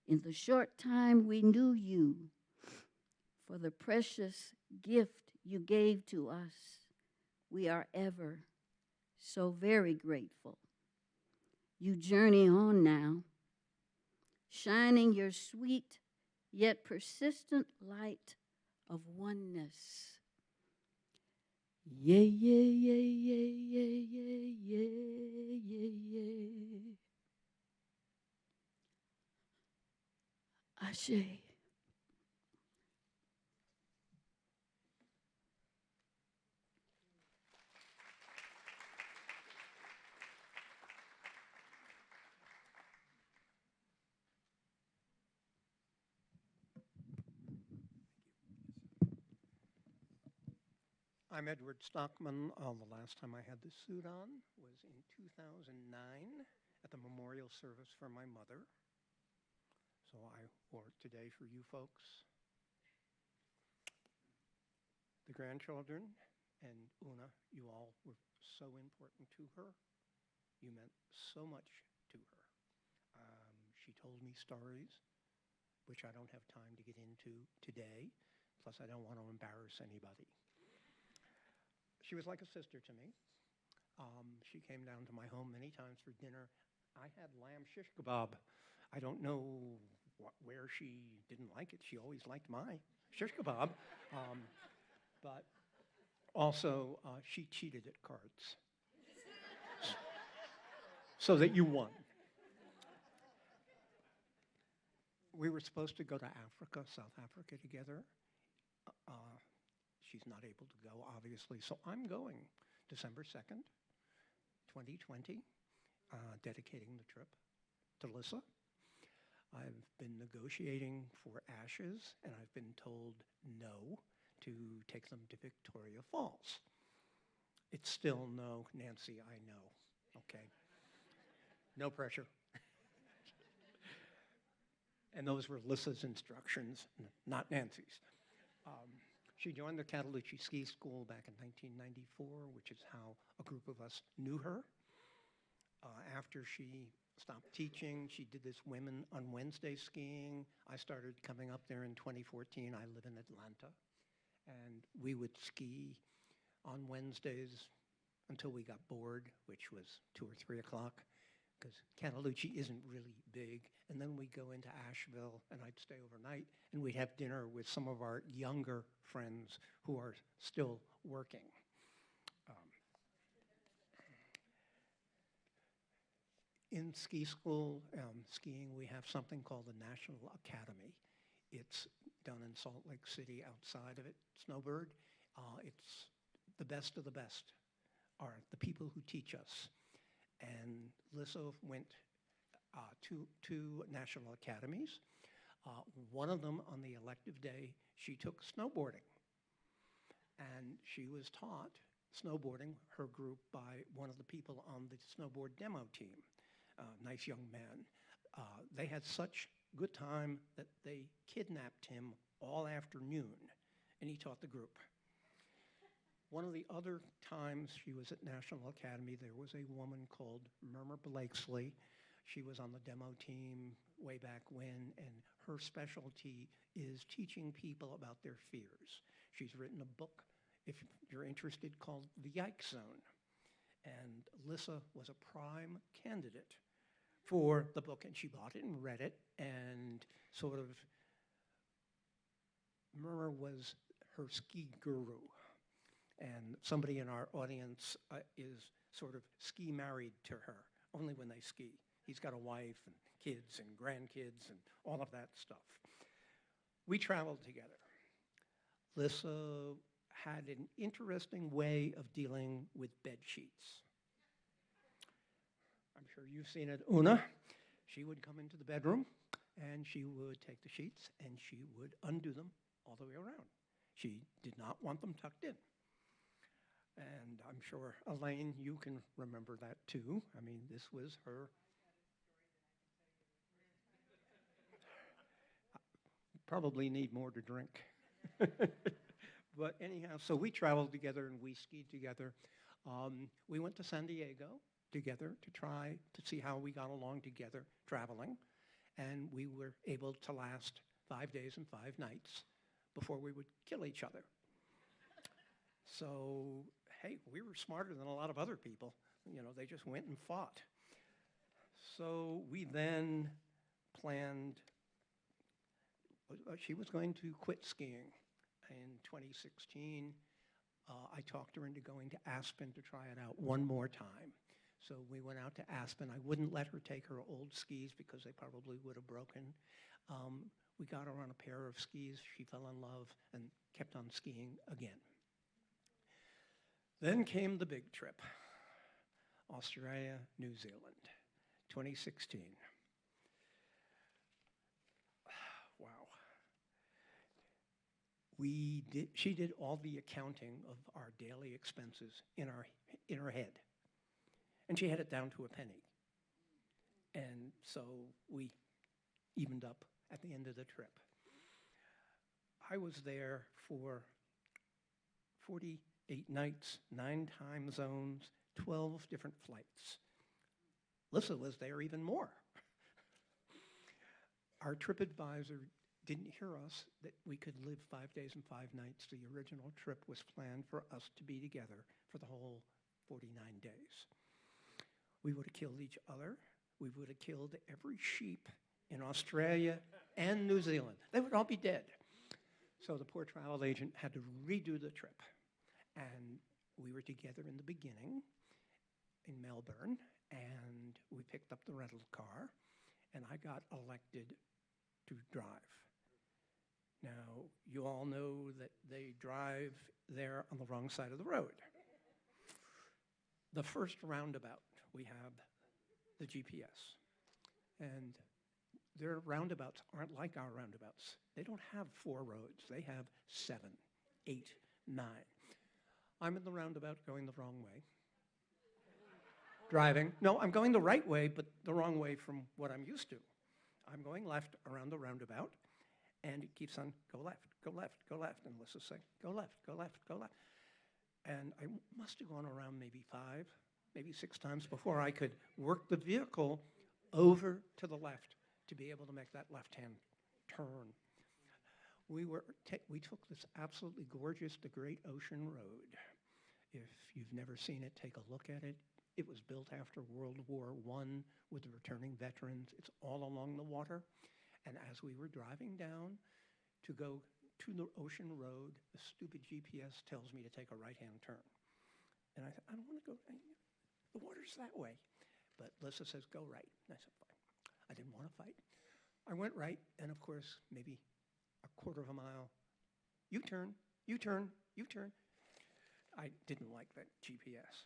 S8: In the short time we knew you, for the precious gift you gave to us, we are ever so very grateful. You journey on now, shining your sweet yet persistent light of oneness. Yeah, yeah, yeah, yeah, yeah, yeah, yeah, yeah, yeah. Ashe.
S9: I'm Edward Stockman. The last time I had this suit on was in 2009 at the memorial service for my mother. So I wore it today for you folks. The grandchildren and Una, you all were so important to her. You meant so much to her. She told me stories, which I don't have time to get into today, Plus, I don't want to embarrass anybody. She was like a sister to me. She came down to my home many times for dinner. I had lamb shish kebab. I don't know where she didn't like it. She always liked my shish kebab. But also, she cheated at cards so that you won. We were supposed to go to Africa, South Africa together. She's not able to go, obviously, so I'm going December 2nd, 2020, dedicating the trip to Lissa. I've been negotiating for Ashes, and I've been told no to take them to Victoria Falls. It's still no, Nancy, I know, okay? No pressure. And those were Lissa's instructions, not Nancy's. She joined the Catalucci Ski School back in 1994, which is how a group of us knew her. After she stopped teaching, she did this Women on Wednesday skiing. I started coming up there in 2014. I live in Atlanta. And we would ski on Wednesdays until we got bored, which was 2 or 3 o'clock, because Catalucci isn't really big. And then we'd go into Asheville, and I'd stay overnight, and we'd have dinner with some of our younger friends who are still working. In ski school, skiing, we have something called the National Academy. It's done in Salt Lake City outside of it, Snowbird. It's the best of the best are the people who teach us. And Lissa went to 2 national academies. One of them, on the elective day, she took snowboarding. And she was taught snowboarding, her group, by one of the people on the snowboard demo team, a nice young man. They had such good time that they kidnapped him all afternoon, and he taught the group. One of the other times she was at National Academy, there was a woman called Murmur Blakesley. She was on the demo team way back when, and her specialty is teaching people about their fears. She's written a book, if you're interested, called The Yike Zone. And Lissa was a prime candidate for the book, and she bought it and read it, and sort of, Murmur was her ski guru. And somebody in our audience is sort of ski married to her, only when they ski. He's got a wife and kids and grandkids and all of that stuff. We traveled together. Lissa had an interesting way of dealing with bed sheets. I'm sure you've seen it, Una. She would come into the bedroom, and she would take the sheets, and she would undo them all the way around. She did not want them tucked in. And I'm sure, Elaine, you can remember that too. I mean, this was her. Probably need more to drink. But anyhow, so we traveled together and we skied together. We went to San Diego together to try to see how we got along together traveling. And we were able to last 5 days and 5 nights before we would kill each other. So, hey, we were smarter than a lot of other people. You know, they just went and fought. So we then planned, she was going to quit skiing in 2016. I talked her into going to Aspen to try it out one more time. So we went out to Aspen. I wouldn't let her take her old skis because they probably would have broken. We got her on a pair of skis. She fell in love and kept on skiing again. Then came the big trip, Australia, New Zealand, 2016. Wow. She did all the accounting of our daily expenses in her head. And she had it down to a penny. And so we evened up at the end of the trip. I was there for 48 nights, 9 time zones, 12 different flights. Lissa was there even more. Our TripAdvisor didn't hear us that we could live 5 days and 5 nights. The original trip was planned for us to be together for the whole 49 days. We would have killed each other. We would have killed every sheep in Australia and New Zealand. They would all be dead. So the poor travel agent had to redo the trip. And we were together in the beginning in Melbourne, and we picked up the rental car, and I got elected to drive. Now, you all know that they drive there on the wrong side of the road. The first roundabout, we have the GPS. And their roundabouts aren't like our roundabouts. They don't have 4 roads. They have 7, 8, 9. I'm in the roundabout going the wrong way. Driving. No, I'm going the right way, but the wrong way from what I'm used to. I'm going left around the roundabout, and it keeps on, go left, go left, go left. And Alyssa's saying, go left, go left, go left. And I must have gone around maybe 5, maybe 6 times before I could work the vehicle over to the left to be able to make that left-hand turn. We took this absolutely gorgeous, the Great Ocean Road. If you've never seen it, take a look at it. It was built after World War I with the returning veterans. It's all along the water. And as we were driving down to go to the ocean road, the stupid GPS tells me to take a right-hand turn. And I said, I don't want to go, the water's that way. But Lissa says, go right. And I said, fine. I didn't want to fight. I went right, and of course, maybe a quarter of a mile, U-turn, U-turn, U-turn. I didn't like that GPS.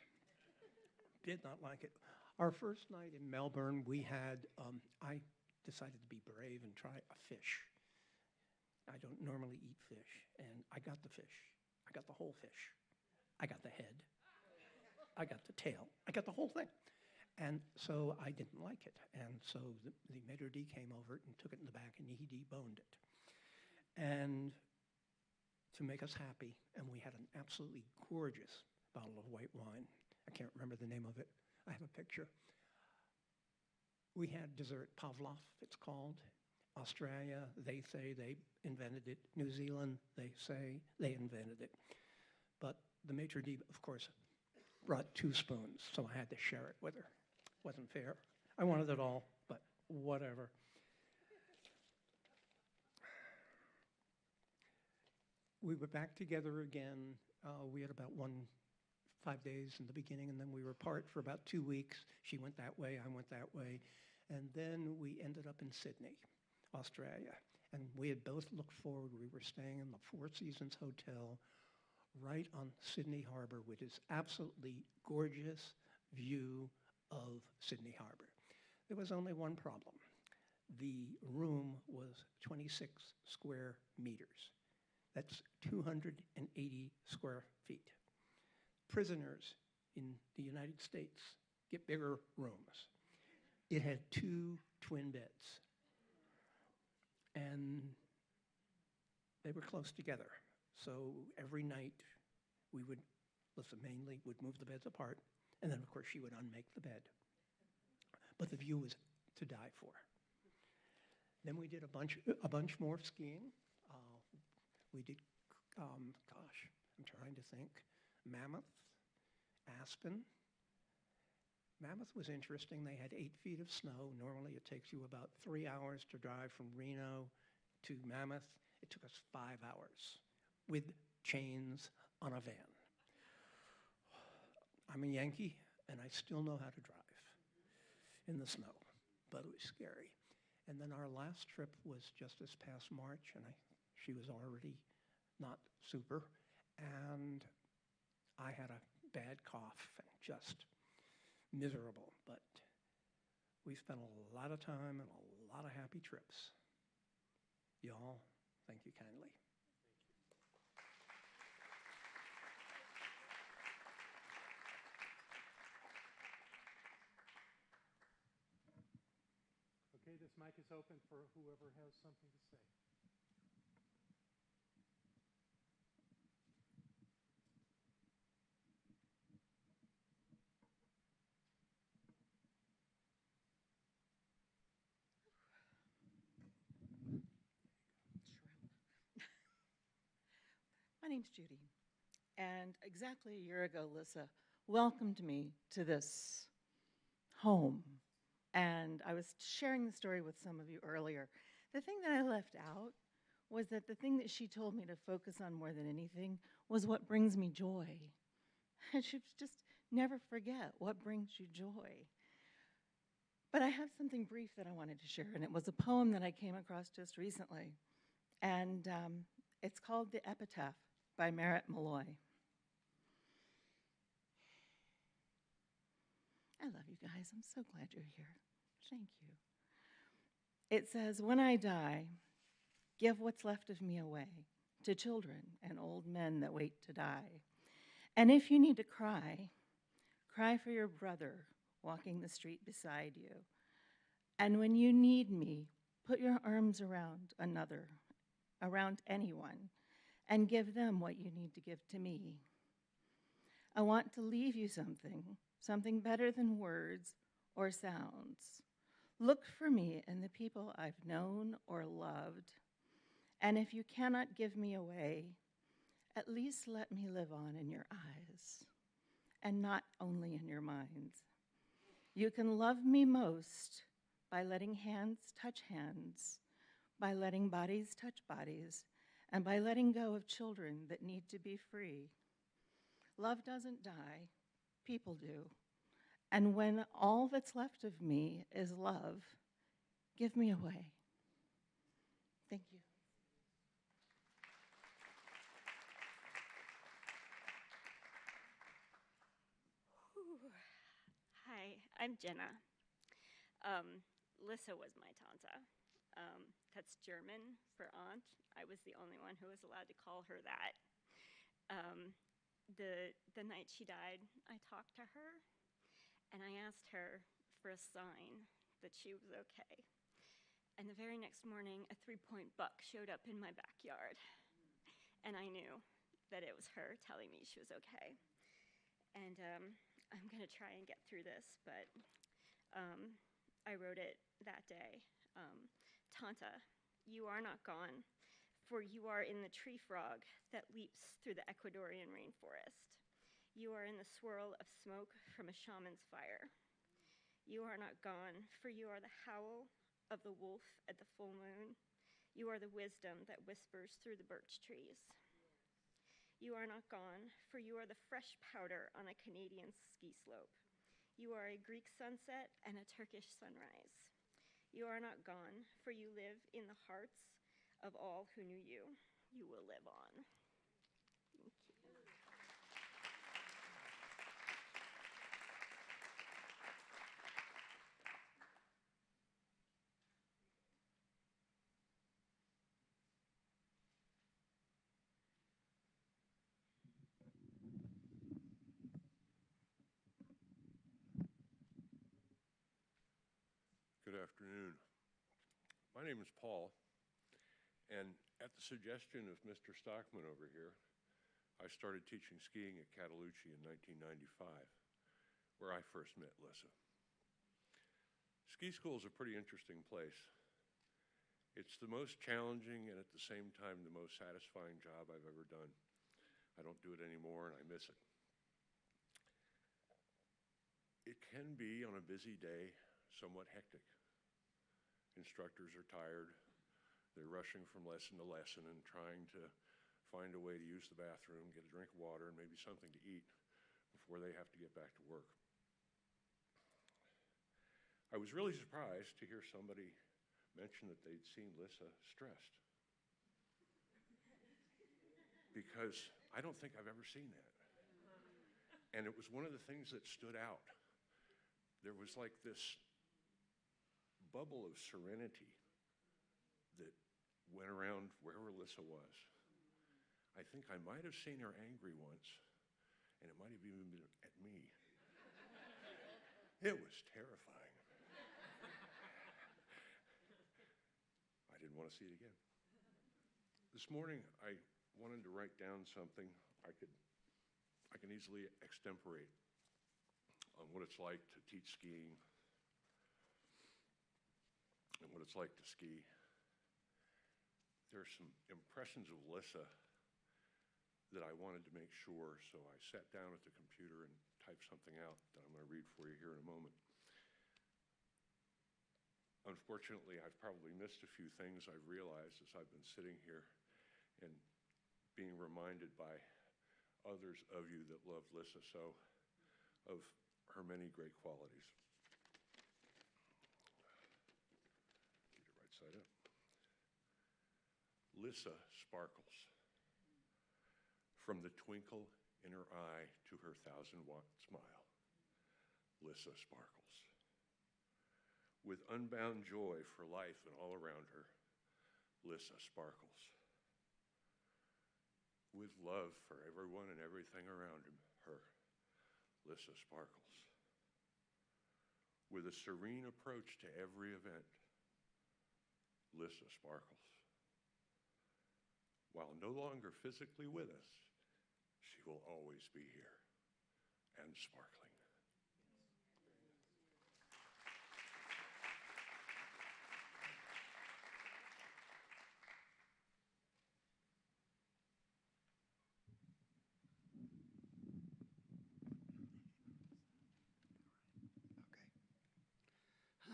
S9: Did not like it. Our first night in Melbourne, we had, I decided to be brave and try a fish. I don't normally eat fish, and I got the fish. I got the whole fish. I got the head. I got the tail. I got the whole thing. And so I didn't like it. And so the maitre d' came over and took it in the back, and he deboned it. And to make us happy, and we had an absolutely gorgeous bottle of white wine. I can't remember the name of it. I have a picture. We had dessert, pavlov, it's called. Australia, they say they invented it. New Zealand, they say they invented it. But the maitre d', of course, brought 2 spoons, so I had to share it with her. Wasn't fair. I wanted it all, but whatever. We were back together again. We had about 5 days in the beginning, and then we were apart for about 2 weeks. She went that way, I went that way. And then we ended up in Sydney, Australia. And we had both looked forward. We were staying in the Four Seasons Hotel right on Sydney Harbor with this absolutely gorgeous view of Sydney Harbor. There was only one problem. The room was 26 square meters. That's 280 square feet. Prisoners in the United States get bigger rooms. It had 2 twin beds. And they were close together. So every night we would, Lissa mainly, would move the beds apart. And then, of course, she would unmake the bed. But the view was to die for. Then we did a bunch more skiing. We did, gosh, I'm trying to think, Mammoth, Aspen. Mammoth was interesting. They had 8 feet of snow. Normally it takes you about 3 hours to drive from Reno to Mammoth. It took us 5 hours with chains on a van. I'm a Yankee, and I still know how to drive in the snow, but it was scary. And then our last trip was just this past March, and she was already not super, and I had a bad cough and just miserable, but we spent a lot of time and a lot of happy trips. Y'all, thank you kindly.
S2: Okay, this mic is open for whoever has something to say.
S10: name's Judy, and exactly a year ago, Lissa welcomed me to this home. And I was sharing the story with some of you earlier. The thing that I left out was that the thing that she told me to focus on more than anything was what brings me joy. And she just never forget what brings you joy. But I have something brief that I wanted to share, and it was a poem that I came across just recently. And it's called The Epitaph by Merritt Malloy. I love you guys. I'm so glad you're here. Thank you. It says, when I die, give what's left of me away to children and old men that wait to die. And if you need to cry, cry for your brother walking the street beside you. And when you need me, put your arms around another, around anyone, and give them what you need to give to me. I want to leave you something better than words or sounds. Look for me in the people I've known or loved. And if you cannot give me away, at least let me live on in your eyes, and not only in your minds. You can love me most by letting hands touch hands, by letting bodies touch bodies, and by letting go of children that need to be free. Love doesn't die, people do. And when all that's left of me is love, give me away. Thank you.
S11: Hi, I'm Jenna. Lissa was my tanta. That's German for aunt. I was the only one who was allowed to call her that. The night she died, I talked to her, and I asked her for a sign that she was okay. And the very next morning, a 3-point buck showed up in my backyard, and I knew that it was her telling me she was okay. And I'm going to try and get through this, but I wrote it that day. Tanta, you are not gone, for you are in the tree frog that leaps through the Ecuadorian rainforest. You are in the swirl of smoke from a shaman's fire. You are not gone, for you are the howl of the wolf at the full moon. You are the wisdom that whispers through the birch trees. You are not gone, for you are the fresh powder on a Canadian ski slope. You are a Greek sunset and a Turkish sunrise. You are not gone, for you live in the hearts of all who knew you. You will live on. Thank you.
S12: Good afternoon. My name is Paul, and at the suggestion of Mr. Stockman over here, I started teaching skiing at Catalucci in 1995, where I first met Lissa. Ski school is a pretty interesting place. It's the most challenging and at the same time the most satisfying job I've ever done. I don't do it anymore and I miss it. It can be, on a busy day, somewhat hectic. Instructors are tired. They're rushing from lesson to lesson and trying to find a way to use the bathroom, get a drink of water, and maybe something to eat before they have to get back to work. I was really surprised to hear somebody mention that they'd seen Lissa stressed. Because I don't think I've ever seen that. And it was one of the things that stood out. There was like this bubble of serenity that went around wherever Lissa was. I think I might have seen her angry once, and it might have even been at me. It was terrifying. I didn't want to see it again. This morning, I wanted to write down something I can easily extemporate on what it's like to teach skiing and what it's like to ski. There are some impressions of Lissa that I wanted to make sure, so I sat down at the computer and typed something out that I'm going to read for you here in a moment. Unfortunately, I've probably missed a few things I've realized as I've been sitting here and being reminded by others of you that loved Lissa so of her many great qualities. Read it right side up. Lissa sparkles. From the twinkle in her eye to her 1,000-watt smile, Lissa sparkles. With unbound joy for life and all around her, Lissa sparkles. With love for everyone and everything around her, Lissa sparkles. With a serene approach to every event, Lissa sparkles. While no longer physically with us, she will always be here and sparkling.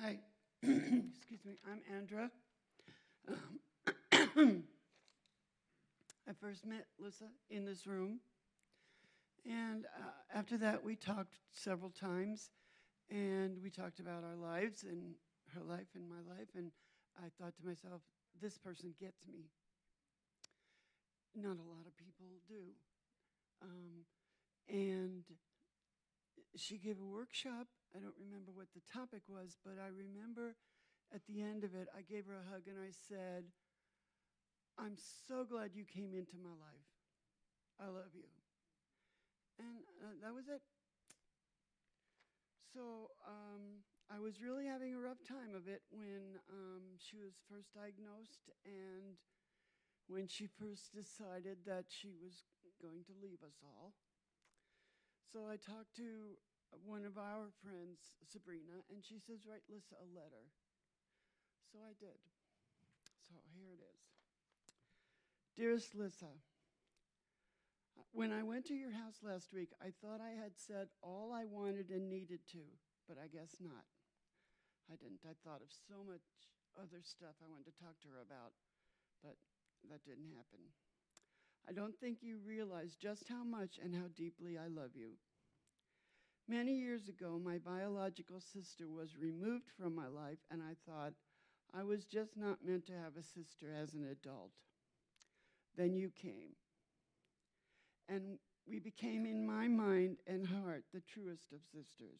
S13: Hi, excuse me, I'm Andra. I first met Lissa in this room, and after that we talked several times, and we talked about our lives and her life and my life, and I thought to myself, this person gets me. Not a lot of people do. And she gave a workshop. I don't remember what the topic was, but I remember at the end of it, I gave her a hug and I said, I'm so glad you came into my life. I love you. And that was it. So I was really having a rough time of it when she was first diagnosed and when she first decided that she was going to leave us all. So I talked to one of our friends, Sabrina, and she says, write Lissa a letter. So I did. So here it is. Dearest Lissa, when I went to your house last week, I thought I had said all I wanted and needed to, but I guess not. I didn't. I thought of so much other stuff I wanted to talk to her about, but that didn't happen. I don't think you realize just how much and how deeply I love you. Many years ago, my biological sister was removed from my life, and I thought I was just not meant to have a sister as an adult. Then you came, and we became, in my mind and heart, the truest of sisters.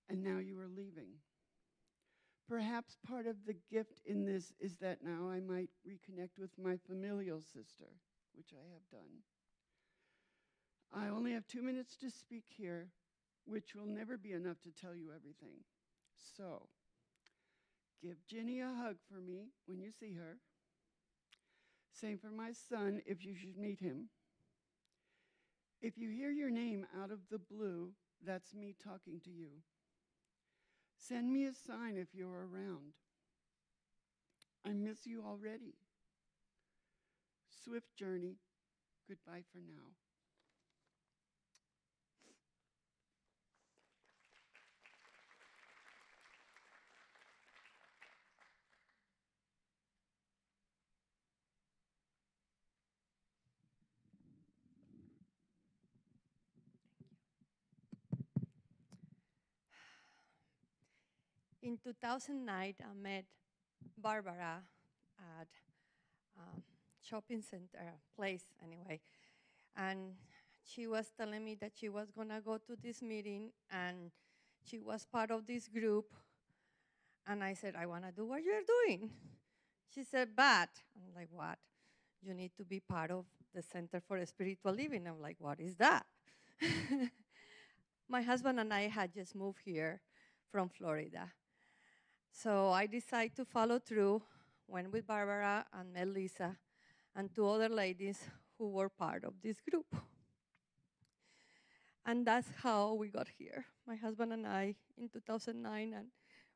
S13: And now you are leaving. Perhaps part of the gift in this is that now I might reconnect with my familial sister, which I have done. I only have 2 minutes to speak here, which will never be enough to tell you everything. So, give Ginny a hug for me when you see her. Same for my son if you should meet him. If you hear your name out of the blue, that's me talking to you. Send me a sign if you're around. I miss you already. Swift journey. Goodbye for now.
S14: In 2009, I met Barbara at shopping center place anyway, and she was telling me that she was gonna go to this meeting and she was part of this group, and I said, I wanna do what you're doing. She said, but I'm like, what? You need to be part of the Center for Spiritual Living. I'm like, what is that? My husband and I had just moved here from Florida. So I decided to follow through, went with Barbara and met Lissa and 2 other ladies who were part of this group. And that's how we got here, my husband and I, in 2009, and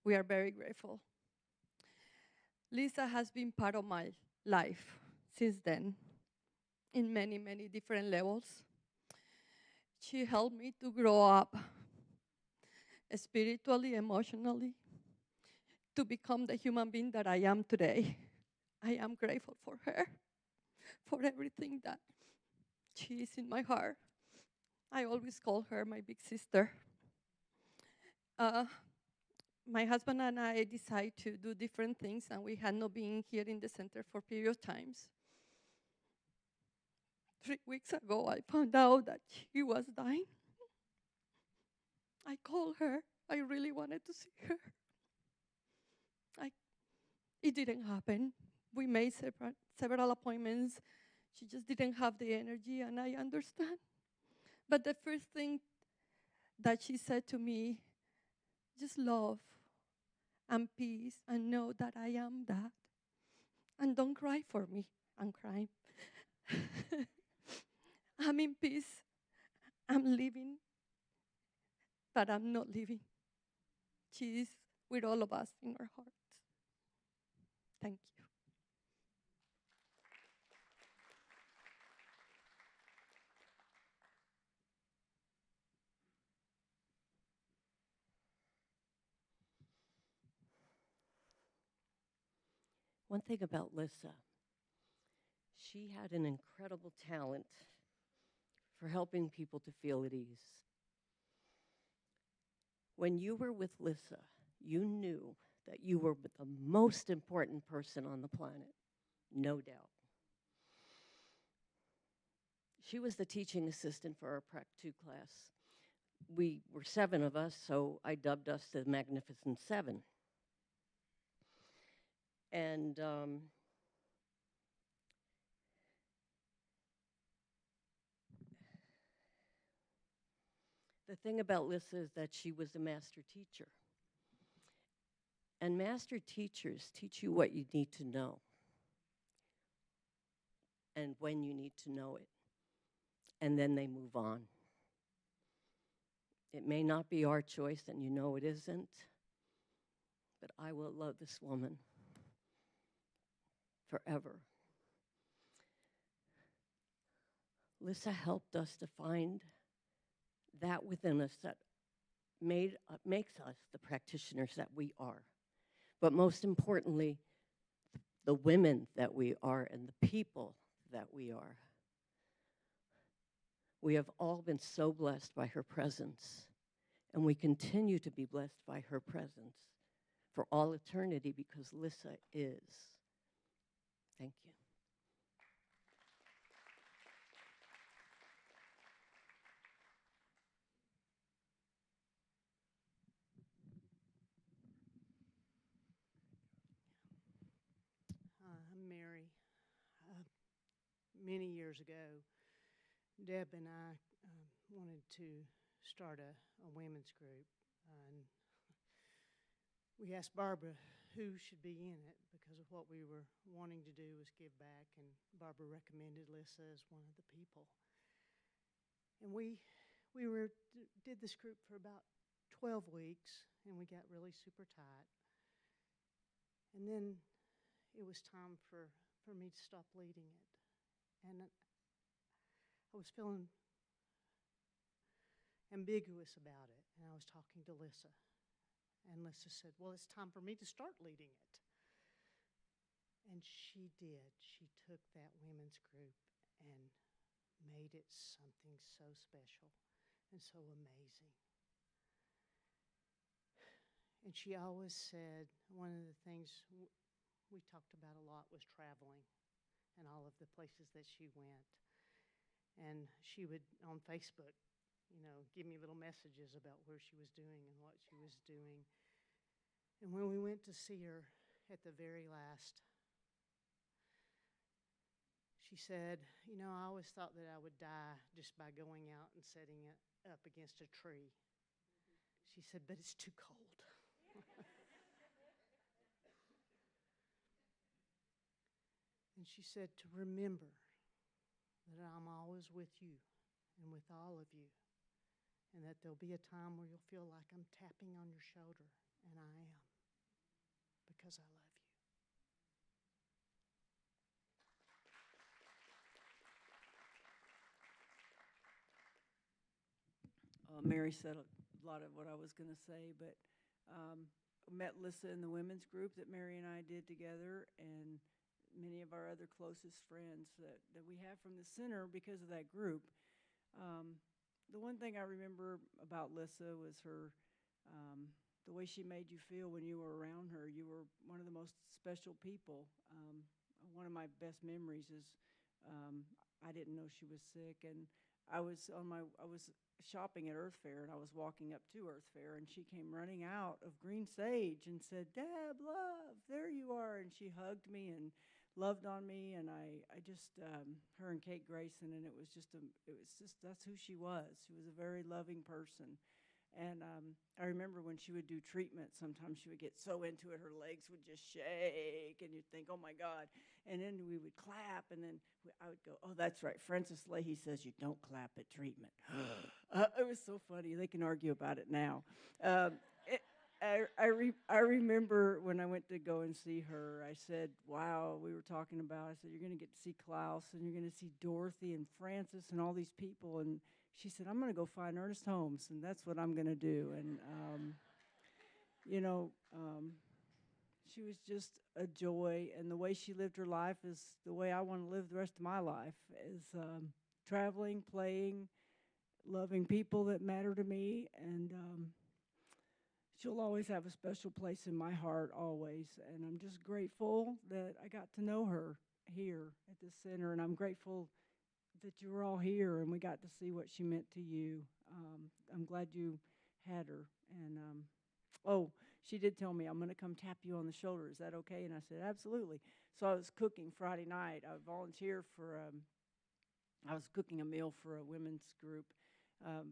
S14: we are very grateful. Lissa has been part of my life since then. in many, many different levels. She helped me to grow up spiritually, emotionally, to become the human being that I am today. I am grateful for her, for everything that she is in my heart. I always call her my big sister. My husband and I decided to do different things, and we had not been here in the center for a period of times. 3 weeks ago, I found out that she was dying. I called her. I really wanted to see her. It didn't happen. We made several appointments. She just didn't have the energy, and I understand. But the first thing that she said to me, just love and peace, and know that I am that. And don't cry for me. I'm crying. I'm in peace. I'm living, but I'm not living. She is with all of us in our hearts. Thank you.
S15: One thing about Lissa, she had an incredible talent for helping people to feel at ease. When you were with Lissa, you knew that you were the most important person on the planet, no doubt. She was the teaching assistant for our Prac 2 class. We were 7 of us, so I dubbed us the Magnificent Seven. And the thing about Lissa is that she was a master teacher. And master teachers teach you what you need to know and when you need to know it. And then they move on. It may not be our choice, and you know it isn't, but I will love this woman forever. Lissa helped us to find that within us that makes us the practitioners that we are. But most importantly, the women that we are and the people that we are. We have all been so blessed by her presence, and we continue to be blessed by her presence for all eternity because Lissa is. Thank you.
S16: I'm Mary. Many years ago, Deb and I wanted to start a women's group. And we asked Barbara who should be in it because of what we were wanting to do was give back, and Barbara recommended Lissa as one of the people. And we did this group for about 12 weeks, and we got really super tight. And then it was time for me to stop leading it. And I was feeling ambiguous about it. And I was talking to Lissa. And Lissa said, well, it's time for me to start leading it. And she did. She took that women's group and made it something so special and so amazing. And she always said one of the things we talked about a lot was traveling and all of the places that she went. And she would, on Facebook, give me little messages about where she was doing and what she was doing. And when we went to see her at the very last, she said, I always thought that I would die just by going out and setting it up against a tree. She said, but it's too cold. And she said to remember that I'm always with you and with all of you, and that there'll be a time where you'll feel like I'm tapping on your shoulder, and I am, because I love you.
S17: Mary said a lot of what I was going to say, but I met Lissa in the women's group that Mary and I did together, and many of our other closest friends that we have from the center because of that group. The one thing I remember about Lissa was her, the way she made you feel when you were around her. You were one of the most special people. One of my best memories is I didn't know she was sick, and I was shopping at Earth Fair, and I was walking up to Earth Fair, and she came running out of Green Sage and said, "Deb, love, there you are," and she hugged me and loved on me, and I just her and Kate Grayson, and it was just that's who she was. She was a very loving person. And I remember when she would do treatment, sometimes she would get so into it, her legs would just shake, and you'd think, oh, my God. And then we would clap, and then I would go, oh, that's right. Francis Leahy says you don't clap at treatment. It was so funny. They can argue about it now. I remember when I went to go and see her, I said, wow, we were talking about, I said, you're going to get to see Klaus, and you're going to see Dorothy and Francis and all these people, and she said, I'm going to go find Ernest Holmes, and that's what I'm going to do. And, she was just a joy, and the way she lived her life is the way I want to live the rest of my life, is traveling, playing, loving people that matter to me, and she'll always have a special place in my heart, always. And I'm just grateful that I got to know her here at the center, and I'm grateful that you were all here and we got to see what she meant to you. I'm glad you had her. And she did tell me, I'm going to come tap you on the shoulder. Is that okay? And I said, absolutely. So I was cooking Friday night. I volunteered I was cooking a meal for a women's group,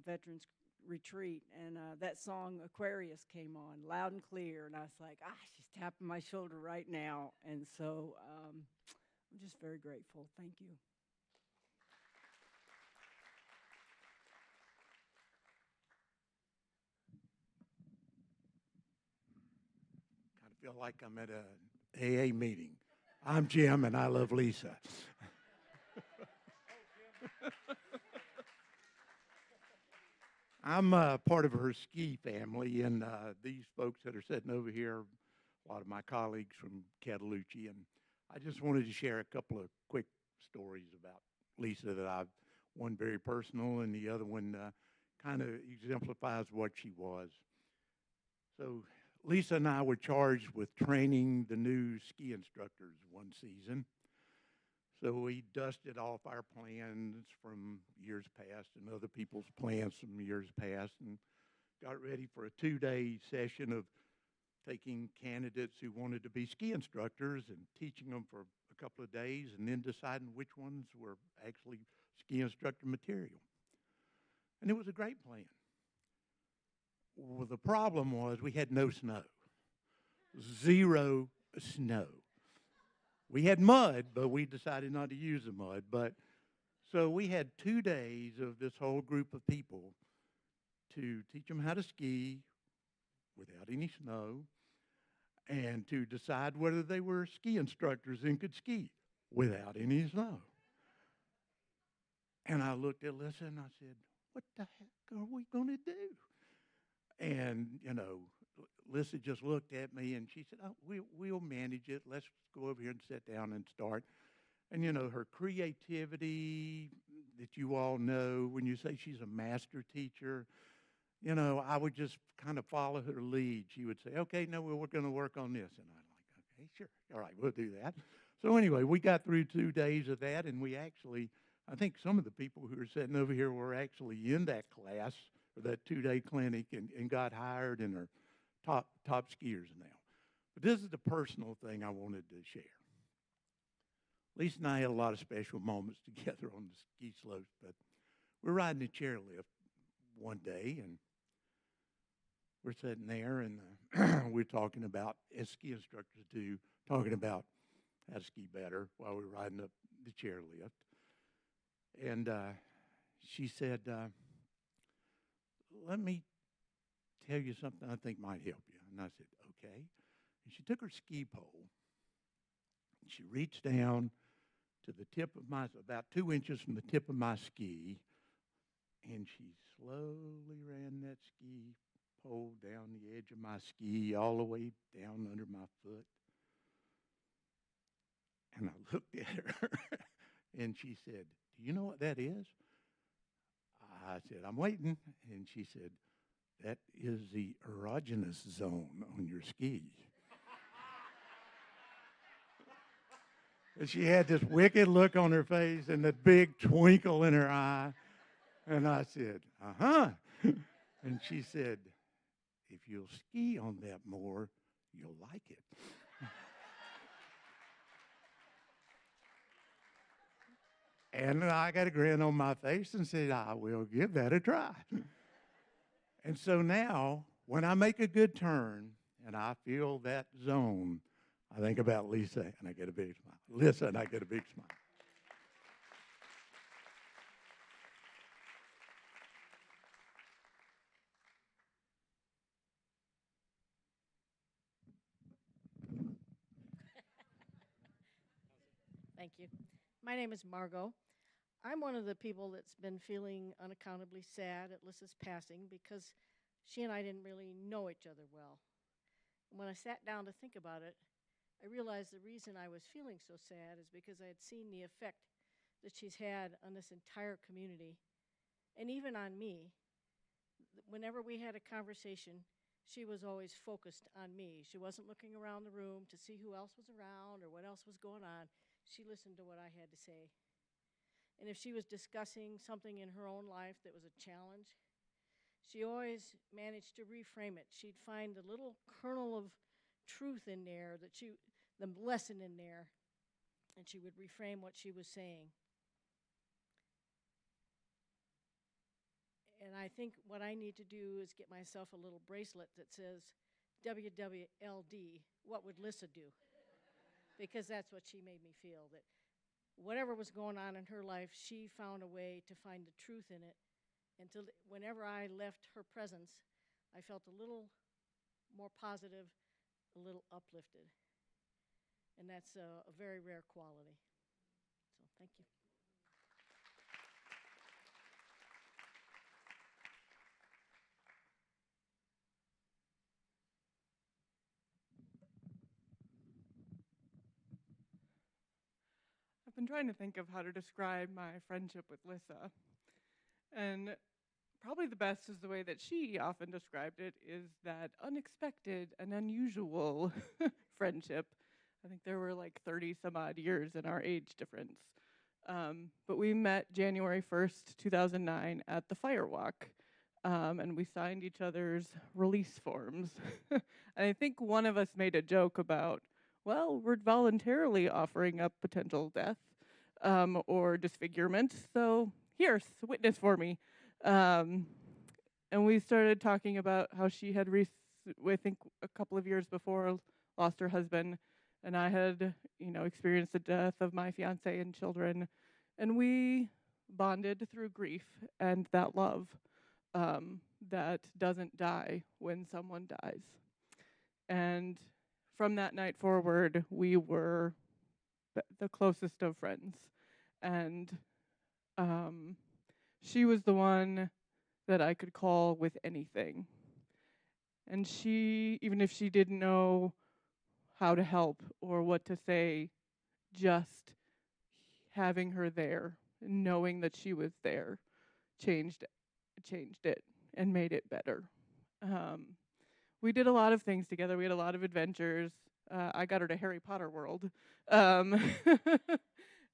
S17: veterans retreat, and that song Aquarius came on loud and clear, and I was like, she's tapping my shoulder right now. And so I'm just very grateful. Thank you.
S18: Feel like I'm at a AA meeting. I'm Jim, and I love Lisa. I'm part of her ski family, and these folks that are sitting over here, a lot of my colleagues from Cataloochee, and I just wanted to share a couple of quick stories about Lisa that I've, one very personal, and the other one kind of exemplifies what she was. So Lisa and I were charged with training the new ski instructors one season. So we dusted off our plans from years past and other people's plans from years past and got ready for a 2-day session of taking candidates who wanted to be ski instructors and teaching them for a couple of days and then deciding which ones were actually ski instructor material. And it was a great plan. Well, the problem was we had no snow, 0 snow. We had mud, but we decided not to use the mud. But so we had 2 days of this whole group of people to teach them how to ski without any snow and to decide whether they were ski instructors and could ski without any snow. And I looked at Lisa and I said, what the heck are we going to do? And, Lisa just looked at me and she said, we'll manage it. Let's go over here and sit down and start. And, her creativity that you all know, when you say she's a master teacher, I would just kind of follow her lead. She would say, okay, no, we're going to work on this. And I'm like, okay, sure. All right, we'll do that. So anyway, we got through 2 days of that, and we actually, I think some of the people who are sitting over here were actually in that class or that 2-day clinic and got hired and are top skiers now. But this is the personal thing I wanted to share. Lisa and I had a lot of special moments together on the ski slopes, but we're riding a chairlift one day, and we're sitting there, and we're talking about, as ski instructors do, talking about how to ski better while we're riding up the chairlift. And she said, let me tell you something I think might help you. And I said, okay. And she took her ski pole, and she reached down to the tip of about 2 inches from the tip of my ski, and she slowly ran that ski pole down the edge of my ski all the way down under my foot. And I looked at her, and she said, "Do you know what that is?" I said, "I'm waiting." And she said, "That is the erogenous zone on your ski." And she had this wicked look on her face and that big twinkle in her eye. And I said, "Uh-huh." And she said, "If you'll ski on that more, you'll like it." And I got a grin on my face and said, "I will give that a try." And so now, when I make a good turn and I feel that zone, I think about Lisa and I get a big smile. Lisa and I get a big smile.
S19: Thank you. My name is Margot. I'm one of the people that's been feeling unaccountably sad at Lissa's passing because she and I didn't really know each other well. And when I sat down to think about it, I realized the reason I was feeling so sad is because I had seen the effect that she's had on this entire community and even on me. Whenever we had a conversation, she was always focused on me. She wasn't looking around the room to see who else was around or what else was going on. She listened to what I had to say. And if she was discussing something in her own life that was a challenge, she always managed to reframe it. She'd find the little kernel of truth in there, the lesson in there, and she would reframe what she was saying. And I think what I need to do is get myself a little bracelet that says WWLD, what would Lissa do? Because that's what she made me feel, that whatever was going on in her life, she found a way to find the truth in it. Until whenever I left her presence, I felt a little more positive, a little uplifted. And that's a very rare quality. So thank you.
S20: I've been trying to think of how to describe my friendship with Lissa. And probably the best is the way that she often described it, is that unexpected and unusual friendship. I think there were like 30 some odd years in our age difference. But we met January 1st, 2009 at the Firewalk. And we signed each other's release forms. And I think one of us made a joke about, well, we're voluntarily offering up potential death or disfigurement. So here's a witness for me. And we started talking about how she had, I think a couple of years before, lost her husband. And I had, experienced the death of my fiance and children. And we bonded through grief and that love that doesn't die when someone dies. And from that night forward, we were the closest of friends. And she was the one that I could call with anything. And she, even if she didn't know how to help or what to say, just having her there, knowing that she was there, changed it and made it better. We did a lot of things together. We had a lot of adventures. I got her to Harry Potter World.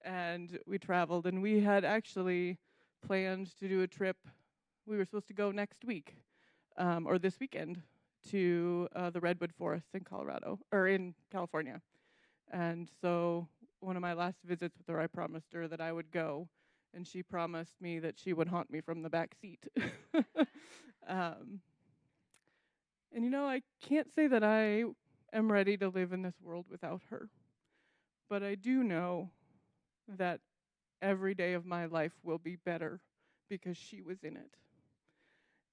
S20: And we traveled, and we had actually planned to do a trip. We were supposed to go next week, or this weekend, to the Redwood Forest in Colorado, or in California. And so one of my last visits with her, I promised her that I would go, and she promised me that she would haunt me from the back seat. And I can't say that I am ready to live in this world without her. But I do know that every day of my life will be better because she was in it.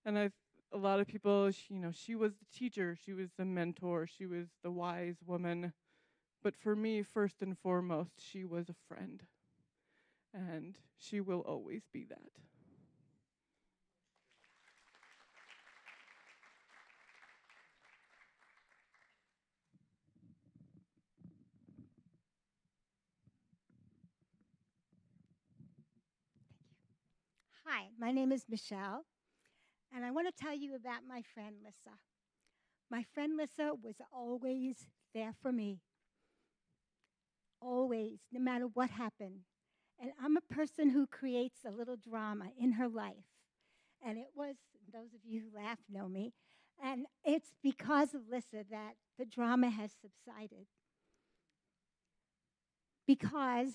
S20: And a lot of people, she was the teacher, she was the mentor, she was the wise woman. But for me, first and foremost, she was a friend. And she will always be that.
S21: Hi, my name is Michelle, and I want to tell you about my friend Lissa. My friend Lissa was always there for me. Always, no matter what happened. And I'm a person who creates a little drama in her life. And it was, those of you who laugh know me, and it's because of Lissa that the drama has subsided. Because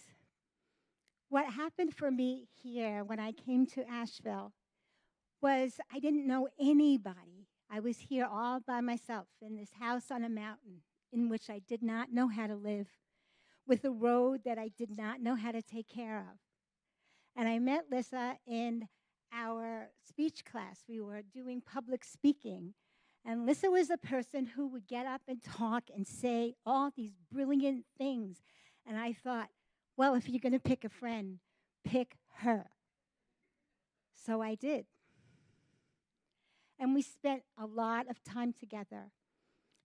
S21: what happened for me here when I came to Asheville was I didn't know anybody. I was here all by myself in this house on a mountain in which I did not know how to live, with a road that I did not know how to take care of. And I met Lissa in our speech class. We were doing public speaking. And Lissa was a person who would get up and talk and say all these brilliant things. And I thought, well, if you're going to pick a friend, pick her. So I did. And we spent a lot of time together.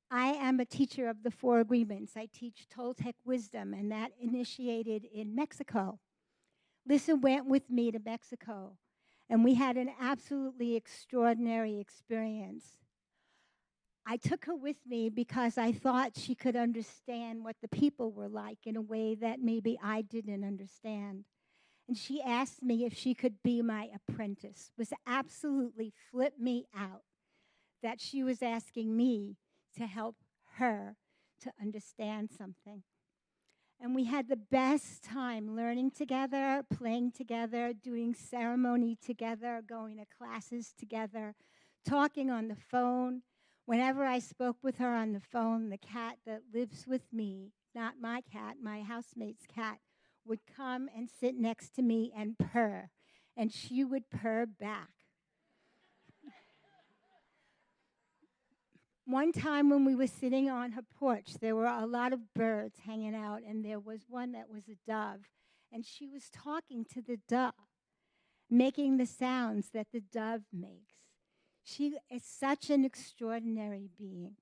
S21: I am a teacher of the 4 agreements. I teach Toltec wisdom, and that initiated in Mexico. Lissa went with me to Mexico, and we had an absolutely extraordinary experience. I took her with me because I thought she could understand what the people were like in a way that maybe I didn't understand. And she asked me if she could be my apprentice. It was absolutely flipped me out that she was asking me to help her to understand something. And we had the best time learning together, playing together, doing ceremony together, going to classes together, talking on the phone. Whenever I spoke with her on the phone, the cat that lives with me, not my cat, my housemate's cat, would come and sit next to me and purr, and she would purr back. One time when we were sitting on her porch, there were a lot of birds hanging out, and there was one that was a dove, and she was talking to the dove, making the sounds that the dove makes. She is such an extraordinary being.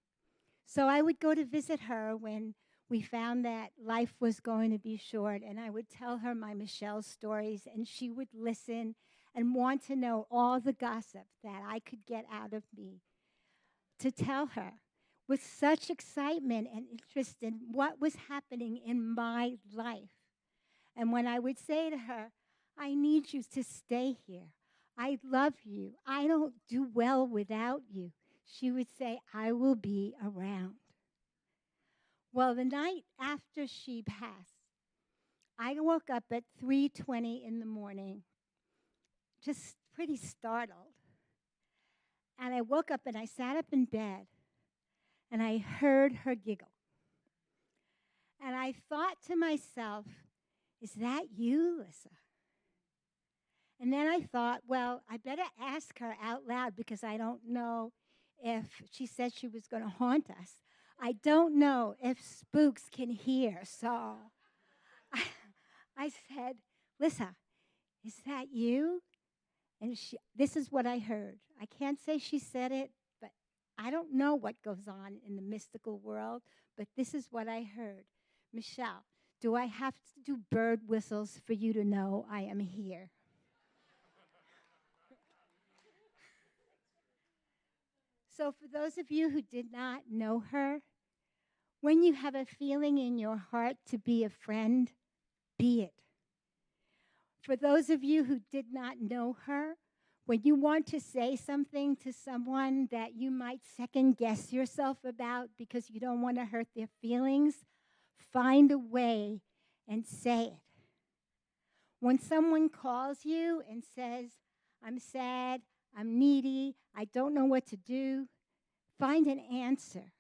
S21: So I would go to visit her when we found that life was going to be short, and I would tell her my Michelle stories, and she would listen and want to know all the gossip that I could get out of me to tell her with such excitement and interest in what was happening in my life. And when I would say to her, I need you to stay here. I love you. I don't do well without you. She would say, I will be around. Well, the night after she passed, I woke up at 3:20 in the morning, just pretty startled. And I woke up and I sat up in bed, and I heard her giggle. And I thought to myself, is that you, Lissa? And then I thought, well, I better ask her out loud because I don't know if she said she was going to haunt us. I don't know if spooks can hear. So I said, Lissa, is that you? And this is what I heard. I can't say she said it, but I don't know what goes on in the mystical world, but this is what I heard. Michelle, do I have to do bird whistles for you to know I am here? So for those of you who did not know her, when you have a feeling in your heart to be a friend, be it. For those of you who did not know her, when you want to say something to someone that you might second guess yourself about because you don't want to hurt their feelings, find a way and say it. When someone calls you and says, I'm sad, I'm needy, I don't know what to do, find an answer.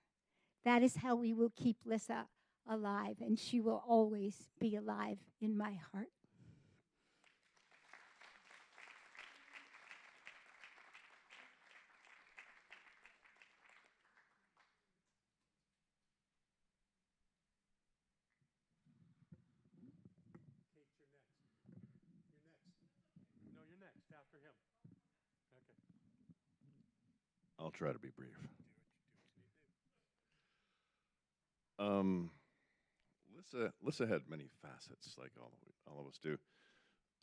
S21: That is how we will keep Lissa alive, and she will always be alive in my heart.
S12: No, you're next after him. Okay. I'll try to be brief. Lissa had many facets, like all of us do.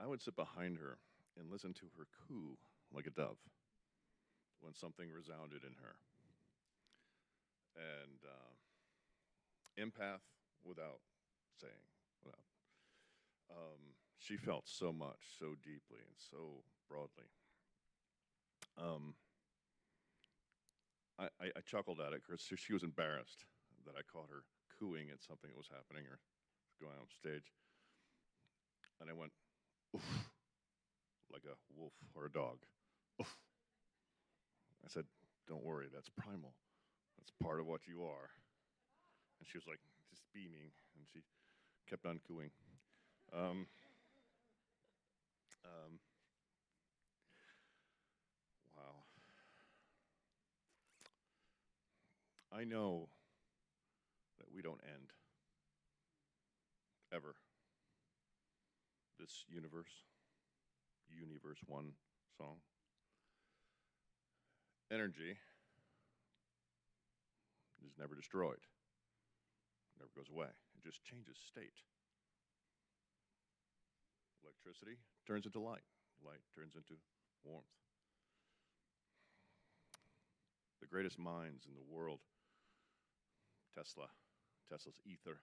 S12: I would sit behind her,
S3: and listened to her coo like a dove when something resounded in her. And empath without saying, without. She felt so much, so deeply, and so broadly. I chuckled at it because she was embarrassed that I caught her cooing at something that was happening or going on stage. And I went, oof, like a wolf or a dog. Oof. I said, don't worry, that's primal. That's part of what you are. And she was like, just beaming, and she kept on cooing. Wow. I know that we don't end, ever. This universe one song. Energy is never destroyed, never goes away. It just changes state. Electricity turns into light. Light turns into warmth. The greatest minds in the world, Tesla's ether,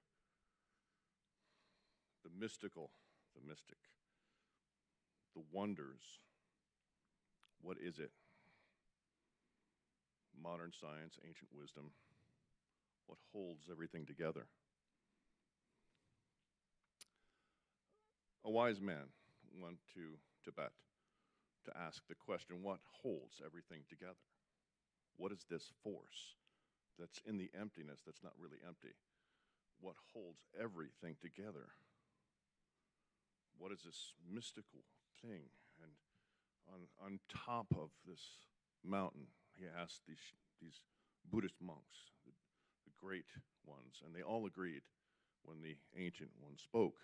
S3: the mystic, the wonders. What is it? Modern science, ancient wisdom, what holds everything together? A wise man went to Tibet to ask the question, what holds everything together? What is this force that's in the emptiness that's not really empty? What holds everything together? What is this mystical thing? And on top of this mountain, he asked these Buddhist monks, the great ones, and they all agreed when the ancient one spoke,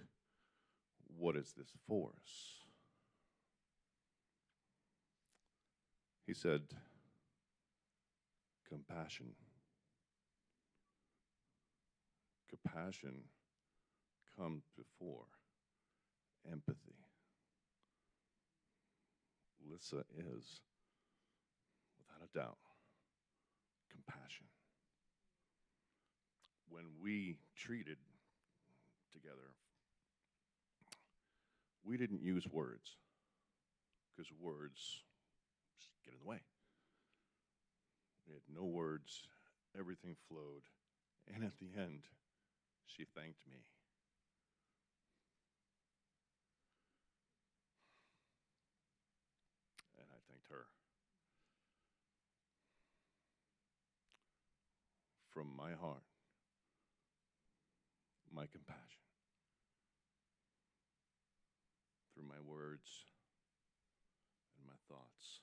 S3: what is this force? He said, compassion. Compassion comes before empathy. Lissa is, without a doubt, compassion. When we treated together, we didn't use words, because words just get in the way. We had no words, everything flowed, and at the end, she thanked me. And I thanked her. From my heart, my compassion, through my words and my thoughts.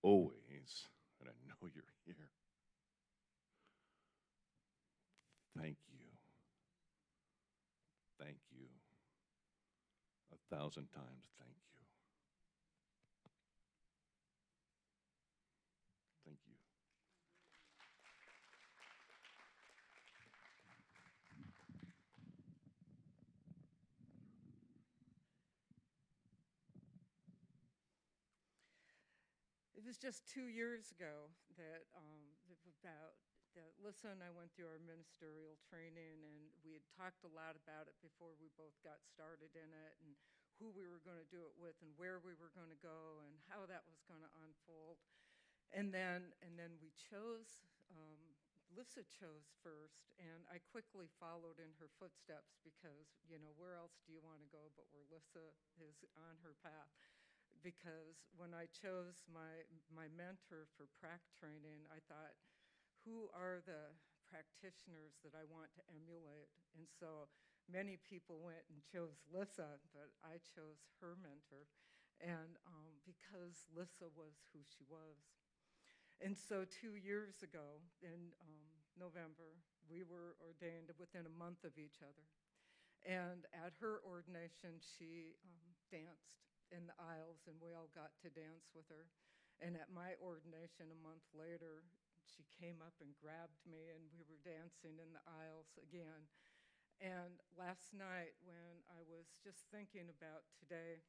S3: Always, and I know you're here. Thank you. Thank you. 1,000 times thank you. Thank you.
S5: It was just 2 years ago that Lissa and I went through our ministerial training, and we had talked a lot about it before we both got started in it, and who we were going to do it with, and where we were going to go, and how that was going to unfold. And then we chose. Lissa chose first, and I quickly followed in her footsteps because, where else do you want to go but where Lissa is on her path? Because when I chose my mentor for prac training, I thought, who are the practitioners that I want to emulate? And so many people went and chose Lissa, but I chose her mentor, and because Lissa was who she was. And so 2 years ago, in November, we were ordained within a month of each other. And at her ordination, she danced in the aisles, and we all got to dance with her. And at my ordination a month later, she came up and grabbed me, and we were dancing in the aisles again.
S4: And last night, when I was just thinking about today,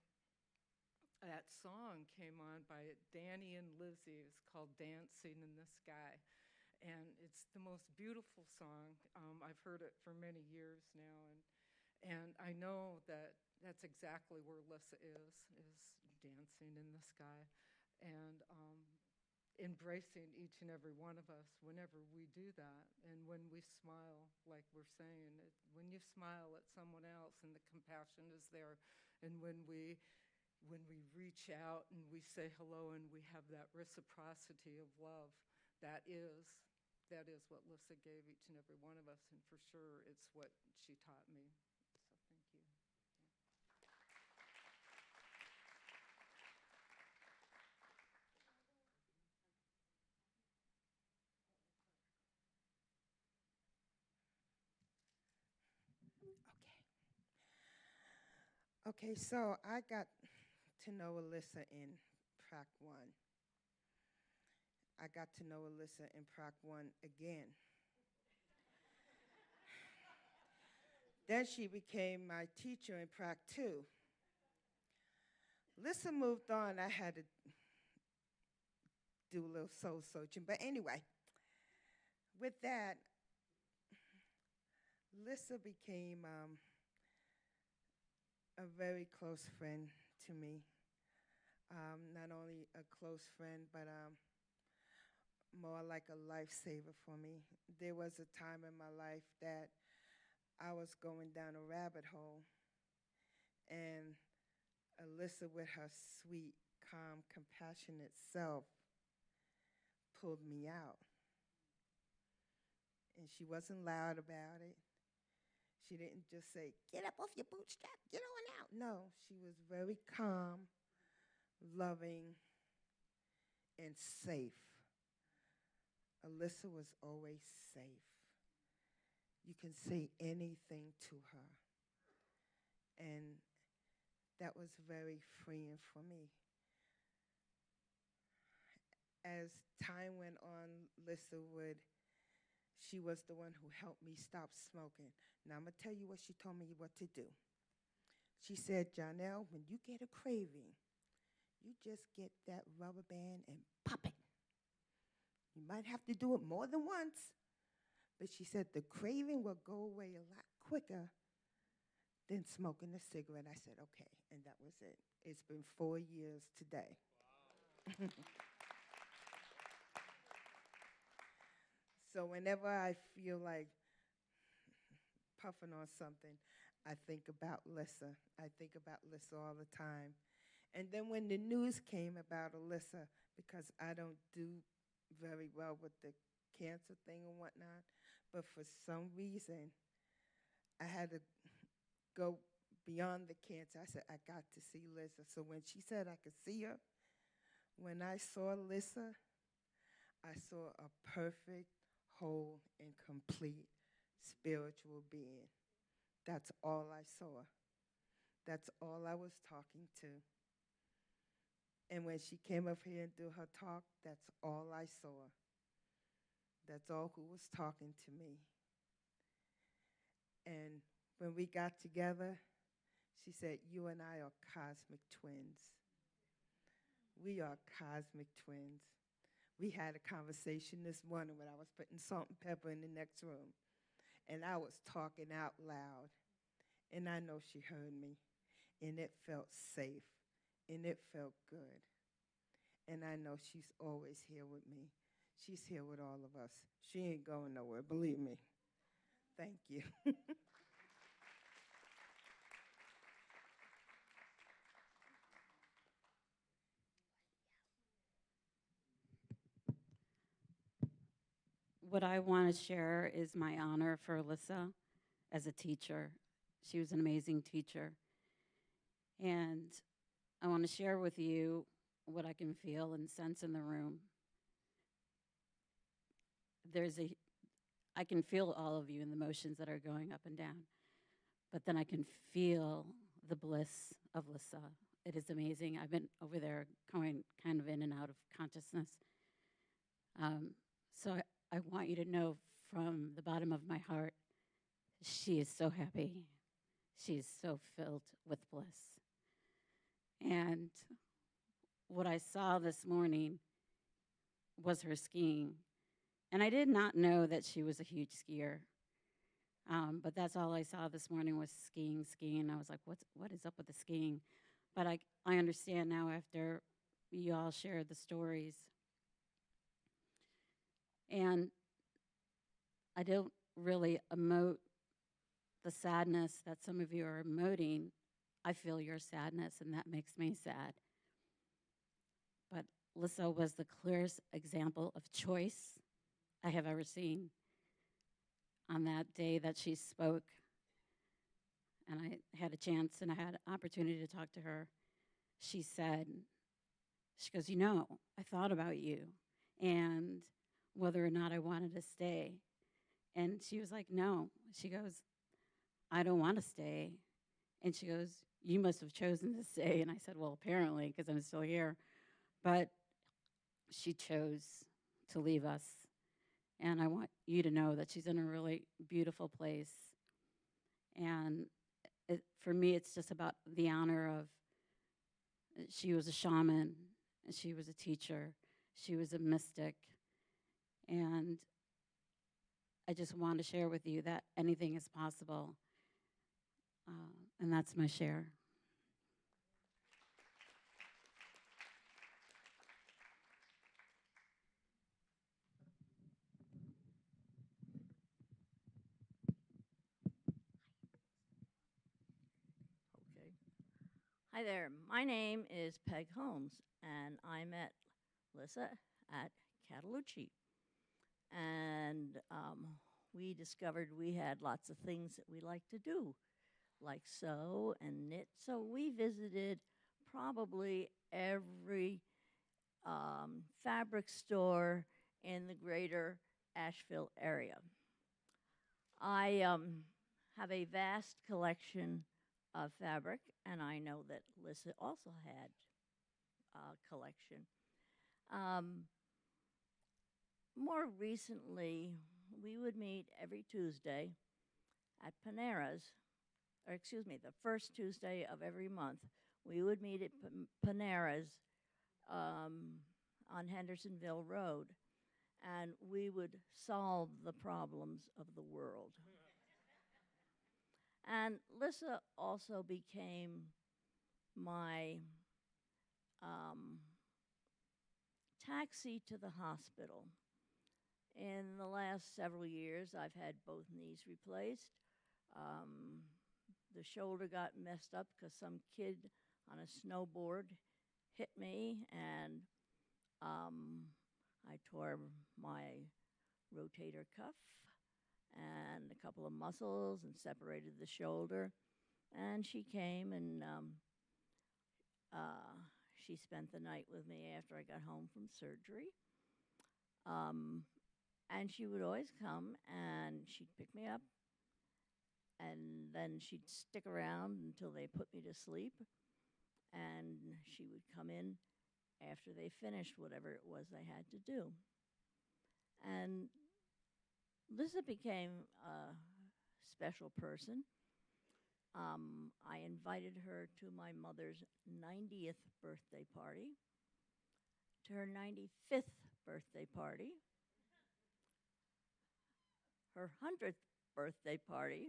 S4: that song came on by Danny and Lizzie. It's called Dancing in the Sky. And it's the most beautiful song. I've heard it for many years now. And I know that that's exactly where Lissa is dancing in the sky. And embracing each and every one of us whenever we do that. And when we smile, like we're saying, when you smile at someone else and the compassion is there, and when we reach out and we say hello and we have that reciprocity of love, that is what Lissa gave each and every one of us, and for sure it's what she taught me. So thank you.
S22: Okay, so I got to know Alyssa in Prac 1. I got to know Alyssa in Prac 1 again. Then she became my teacher in Prac 2. Alyssa moved on. I had to do a little soul searching. But anyway, with that, Alyssa became a very close friend to me. Not only a close friend, but more like a lifesaver for me. There was a time in my life that I was going down a rabbit hole, and Alyssa, with her sweet, calm, compassionate self, pulled me out. And she wasn't loud about it. She didn't just say, "Get up off your bootstrap, get on out." No, she was very calm, loving, and safe. Alyssa was always safe. You can say anything to her. And that was very freeing for me. As time went on, she was the one who helped me stop smoking. Now, I'm going to tell you what she told me what to do. She said, "Janelle, when you get a craving, you just get that rubber band and pop it. You might have to do it more than once, but," she said, "the craving will go away a lot quicker than smoking a cigarette." I said, okay, and that was it. It's been 4 years today. Wow. So whenever I feel like puffing on something, I think about Alyssa. I think about Alyssa all the time. And then when the news came about Alyssa, because I don't do very well with the cancer thing and whatnot, but for some reason, I had to go beyond the cancer. I said, I got to see Alyssa. So when she said I could see her, when I saw Alyssa, I saw a perfect, whole, and complete spiritual being. That's all I saw. That's all I was talking to. And when she came up here and did her talk, that's all I saw. That's all who was talking to me. And when we got together, she said, "You and I are cosmic twins. We are cosmic twins." We had a conversation this morning when I was putting salt and pepper in the next room. And I was talking out loud. And I know she heard me. And it felt safe. And it felt good. And I know she's always here with me. She's here with all of us. She ain't going nowhere, believe me. Thank you.
S23: What I want to share is my honor for Alyssa as a teacher. She was an amazing teacher. And I want to share with you what I can feel and sense in the room. I can feel all of you in the motions that are going up and down, but then I can feel the bliss of Alyssa. It is amazing. I've been over there going kind of in and out of consciousness. So I want you to know from the bottom of my heart, she is so happy. She is so filled with bliss. And what I saw this morning was her skiing. And I did not know that she was a huge skier. But that's all I saw this morning was skiing. I was like, what is up with the skiing? But I understand now after you all shared the stories. And I don't really emote the sadness that some of you are emoting. I feel your sadness, and that makes me sad. But Lissa was the clearest example of choice I have ever seen. On that day that she spoke, and I had a chance and I had an opportunity to talk to her, she goes, I thought about you and whether or not I wanted to stay. And she was like, no. She goes, I don't want to stay. And she goes, you must have chosen to stay. And I said, well, apparently, because I'm still here. But she chose to leave us. And I want you to know that she's in a really beautiful place. And for me, it's just about the honor of she was a shaman, and she was a teacher, she was a mystic. And I just want to share with you that anything is possible. And that's my share.
S1: Okay. Hi there. My name is Peg Holmes, and I met Lissa at Catalucci. And we discovered we had lots of things that we like to do, like sew and knit. So we visited probably every fabric store in the greater Asheville area. I have a vast collection of fabric, and I know that Lissa also had a collection. More recently, we would meet every Tuesday at Panera's, or excuse me, the first Tuesday of every month. We would meet at Panera's on Hendersonville Road, and we would solve the problems of the world. And Lissa also became my taxi to the hospital. In the last several years, I've had both knees replaced. The shoulder got messed up because some kid on a snowboard hit me, and I tore my rotator cuff and a couple of muscles and separated the shoulder. And she came and she spent the night with me after I got home from surgery. And she would always come and she'd pick me up, and then she'd stick around until they put me to sleep. And she would come in after they finished whatever it was they had to do. And Lissa became a special person. I invited her to my mother's 90th birthday party, to her 95th birthday party, her 100th birthday party.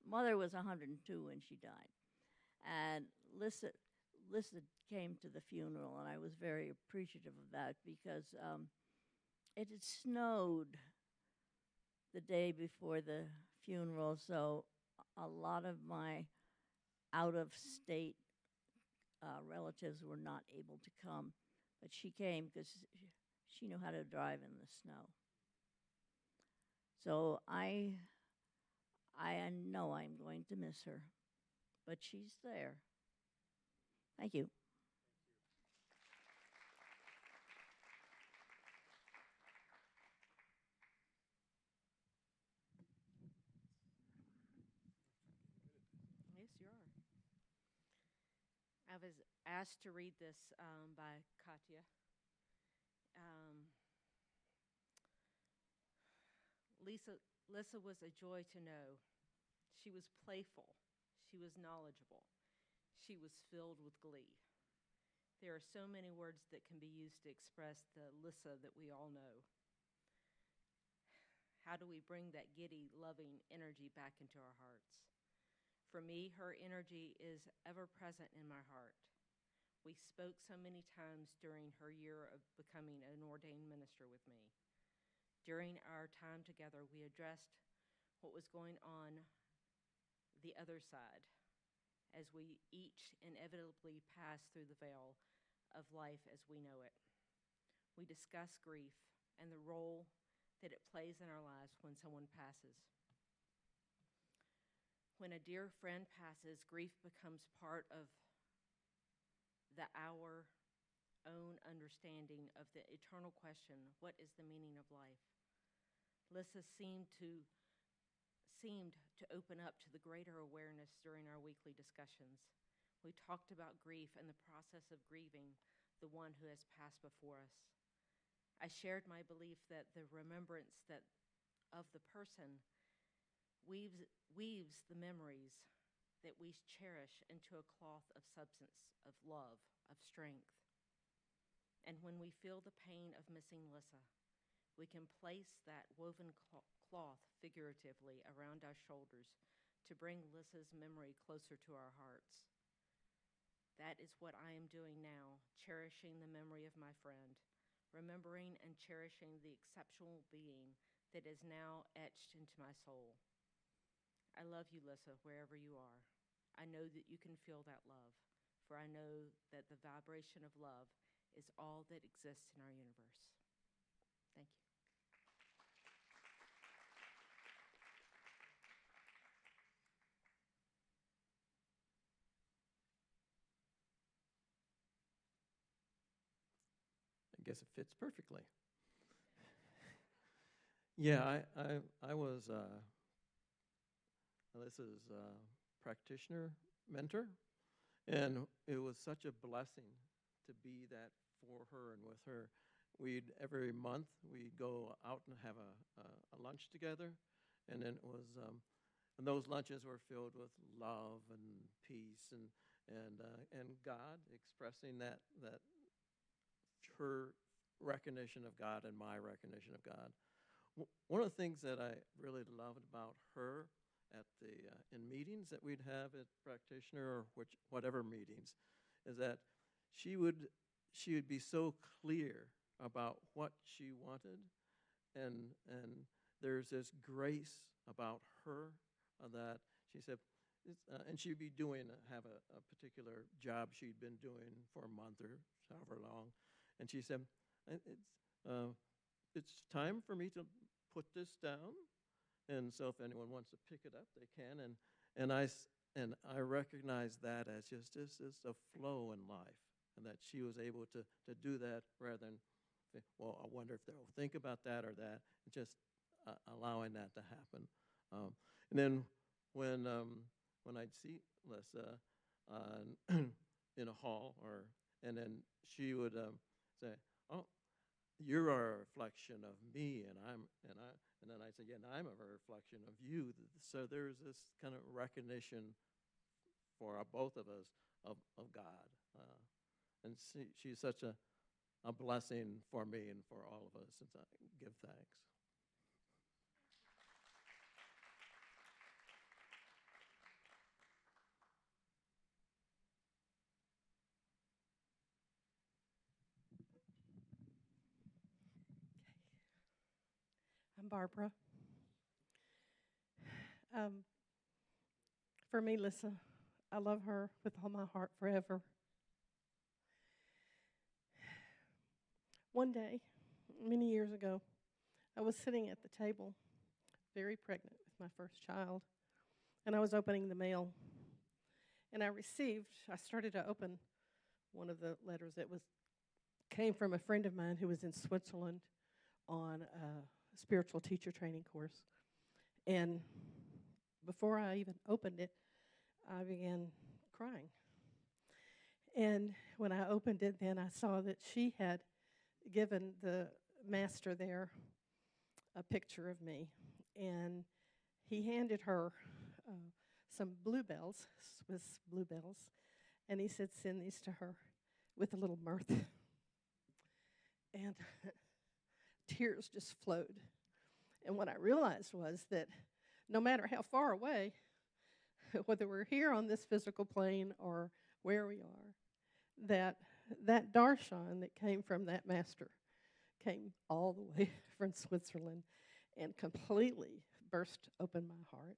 S1: Mother was 102 when she died. And Lissa came to the funeral, and I was very appreciative of that because it had snowed the day before the funeral, so a lot of my out-of-state relatives were not able to come. But she came because she knew how to drive in the snow. So I know I'm going to miss her, but she's there. Thank you.
S6: Yes, you are. I was asked to read this by Katya. Lissa was a joy to know. She was playful. She was knowledgeable. She was filled with glee. There are so many words that can be used to express the Lissa that we all know. How do we bring that giddy, loving energy back into our hearts? For me, her energy is ever present in my heart. We spoke so many times during her year of becoming an ordained minister with me. During our time together, we addressed what was going on the other side as we each inevitably pass through the veil of life as we know it. We discuss grief and the role that it plays in our lives when someone passes. When a dear friend passes, grief becomes part of our own understanding of the eternal question, what is the meaning of life? Lissa seemed to open up to the greater awareness during our weekly discussions. We talked about grief and the process of grieving the one who has passed before us. I shared my belief that the remembrance of the person weaves the memories that we cherish into a cloth of substance, of love, of strength. And when we feel the pain of missing Lissa, we can place that woven cloth figuratively around our shoulders to bring Lissa's memory closer to our hearts. That is what I am doing now, cherishing the memory of my friend, remembering and cherishing the exceptional being that is now etched into my soul. I love you, Lissa, wherever you are. I know that you can feel that love, for I know that the vibration of love is all that exists in our universe. Thank you.
S7: I guess it fits perfectly. Yeah, I was Alyssa's practitioner mentor, and it was such a blessing to be that for her and with her. Every month we'd go out and have a lunch together, and then it was and those lunches were filled with love and peace and God, expressing that her recognition of God and my recognition of God. One of the things that I really loved about her at in meetings that we'd have at practitioner or whatever meetings is that she would be so clear about what she wanted, and there's this grace about her that she said, and she'd be have a particular job she'd been doing for a month or however long, and she said, it's time for me to put this down, and so if anyone wants to pick it up, they can, and I recognize that as just a flow in life, and that she was able to do that rather than, well, I wonder if they'll think about that or that, just allowing that to happen. And then when I'd see Lissa in a hall, and then she would say, "Oh, you're a reflection of me," and then I'd say, "Yeah, and I'm a reflection of you." So there's this kind of recognition for both of us of God, and she's such a blessing for me and for all of us, and I give thanks.
S8: I'm Barbara. For me, Lissa, I love her with all my heart forever. One day, many years ago, I was sitting at the table, very pregnant with my first child, and I was opening the mail. And I started to open one of the letters that came from a friend of mine who was in Switzerland on a spiritual teacher training course. And before I even opened it, I began crying. And when I opened it, then I saw that she had given the master there a picture of me. and he handed her some bluebells, Swiss bluebells, and he said, "Send these to her," with a little mirth. And tears just flowed. And what I realized was that no matter how far away, whether we're here on this physical plane or where we are, that darshan that came from that master came all the way from Switzerland and completely burst open my heart.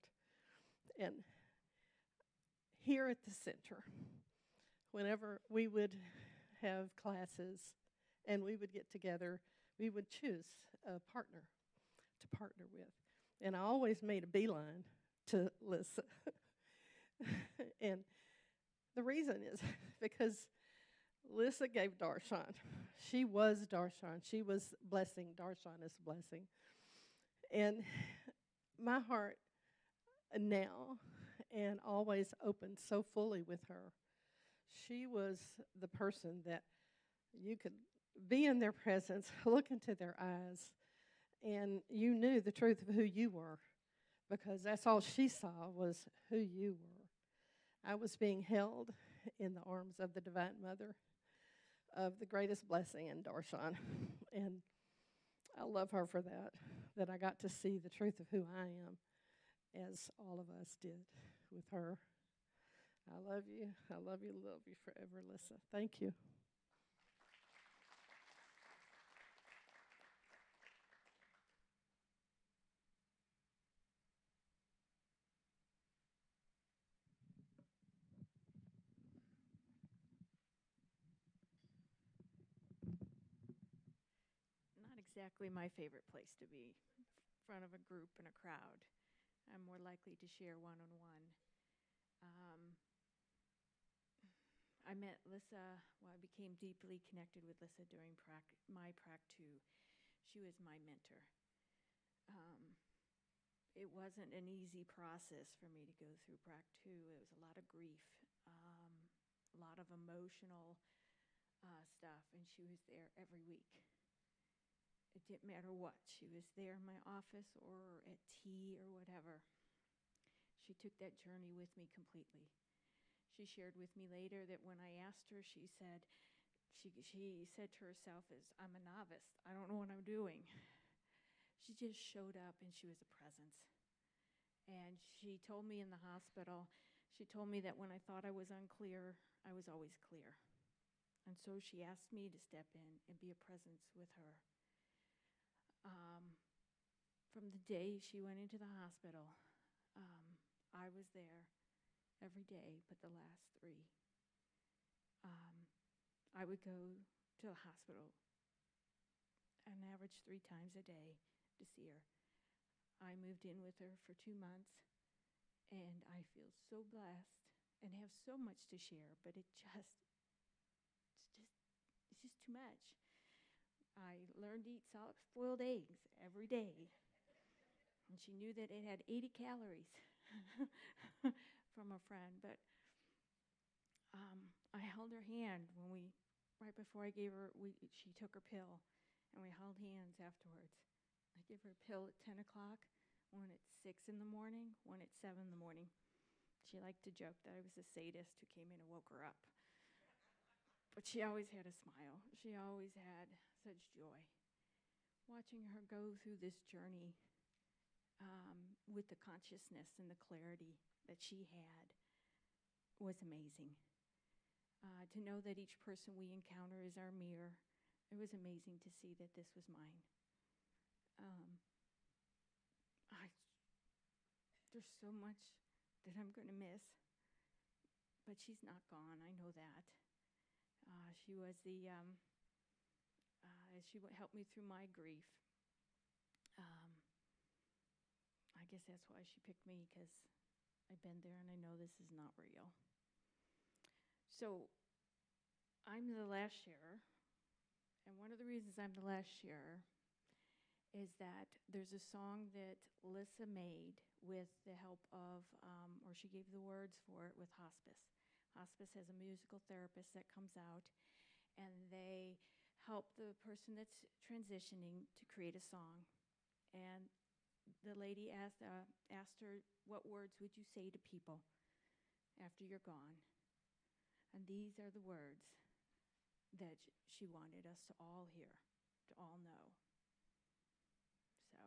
S8: And here at the center, whenever we would have classes and we would get together, we would choose a partner to partner with. And I always made a beeline to Lissa. And the reason is because Lissa gave darshan. She was darshan. She was blessing. Darshan is blessing. And my heart now and always opened so fully with her. She was the person that you could be in their presence, look into their eyes, and you knew the truth of who you were, because that's all she saw was who you were. I was being held in the arms of the Divine Mother, of the greatest blessing in darshan, and I love her for that I got to see the truth of who I am, as all of us did with her. I love you. I love you forever, Lissa. Thank you.
S2: Not exactly my favorite place to be, in front of a group and a crowd. I'm more likely to share one-on-one. I met Lissa, well, I became deeply connected with Lissa during my Prac 2. She was my mentor. It wasn't an easy process for me to go through Prac 2. It was a lot of grief, a lot of emotional stuff, and she was there every week. It didn't matter what. She was there in my office or at tea or whatever. She took that journey with me completely. She shared with me later that when I asked her, she said to herself, "I'm a novice. I don't know what I'm doing." She just showed up and she was a presence. And she told me in the hospital, she told me that when I thought I was unclear, I was always clear. And so she asked me to step in and be a presence with her. From the day she went into the hospital, I was there every day but the last 3. I would go to the hospital an average 3 times a day to see her. I moved in with her for 2 months, and I feel so blessed and have so much to share, but it's just too much. I learned to eat soft-boiled eggs every day. And she knew that it had 80 calories from a friend. But I held her hand right before I gave her, she took her pill, and we held hands afterwards. I give her a pill at 10 o'clock, one at 6 in the morning, one at 7 in the morning. She liked to joke that I was a sadist who came in and woke her up. But she always had a smile. She always had such joy. Watching her go through this journey with the consciousness and the clarity that she had was amazing. To know that each person we encounter is our mirror, it was amazing to see that this was mine. There's so much that I'm going to miss, but she's not gone. I know that. She was she helped me through my grief. I guess that's why she picked me, because I've been there and I know this is not real. So I'm the last sharer, and one of the reasons I'm the last sharer is that there's a song that Lissa made with the help of, or she gave the words for it with hospice. Hospice has a musical therapist that comes out, and they help the person that's transitioning to create a song. And the lady asked her, what words would you say to people after you're gone? And these are the words that she wanted us to all hear, to all know. So.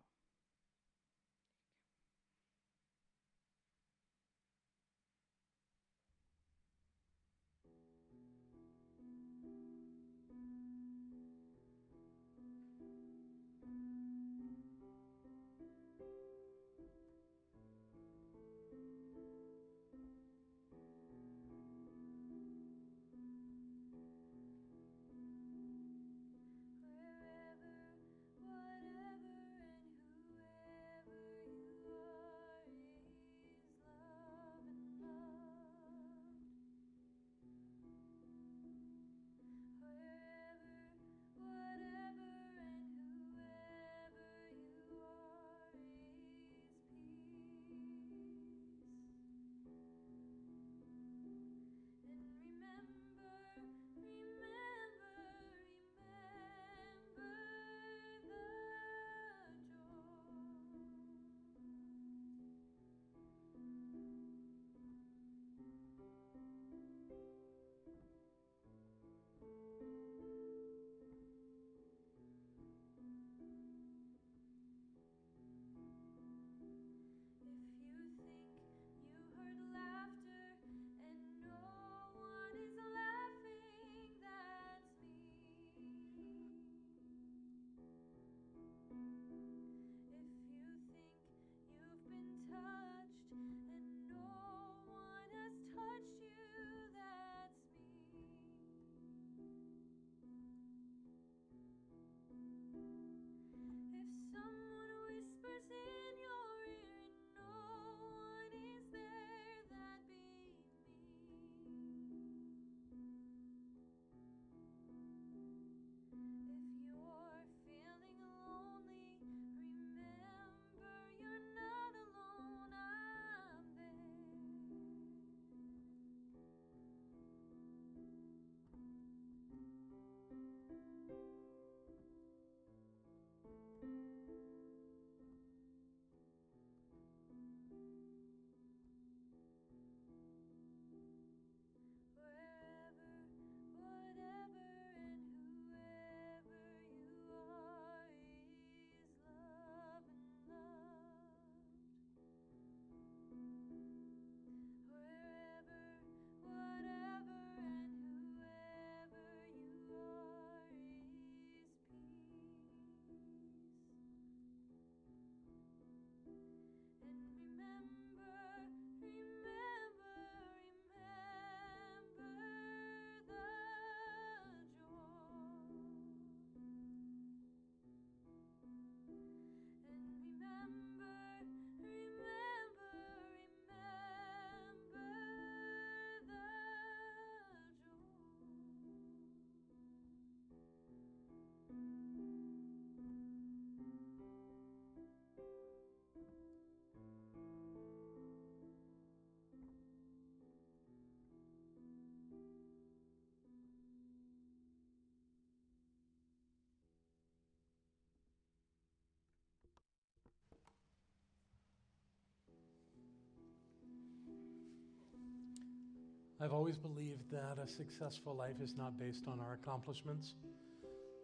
S9: I've always believed that a successful life is not based on our accomplishments,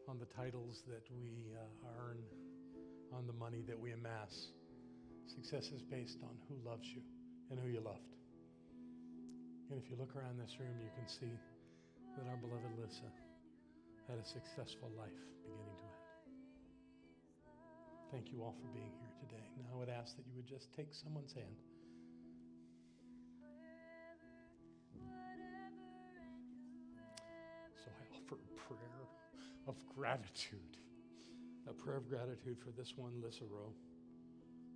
S9: on the titles that we earn, on the money that we amass. Success is based on who loves you and who you loved. And if you look around this room, you can see that our beloved Lissa had a successful life beginning to end. Thank you all for being here today. Now I would ask that you would just take someone's hand. So I offer a prayer of gratitude, a prayer of gratitude for this one, Lissa Rowe,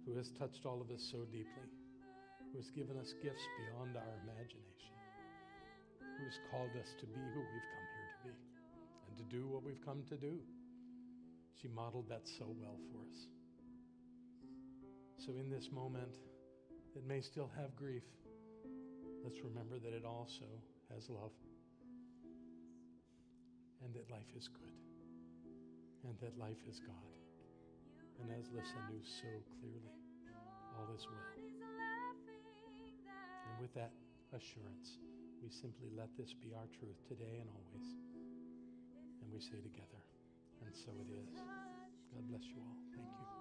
S9: who has touched all of us so deeply, who has given us gifts beyond our imagination, who has called us to be who we've come here to be and to do what we've come to do. She modeled that so well for us. So in this moment that may still have grief, let's remember that it also has love, and that life is good, and that life is God. And as Lissa knew so clearly, all is well. And with that assurance, we simply let this be our truth today and always. And we say together, and so it is. God bless you all. Thank you.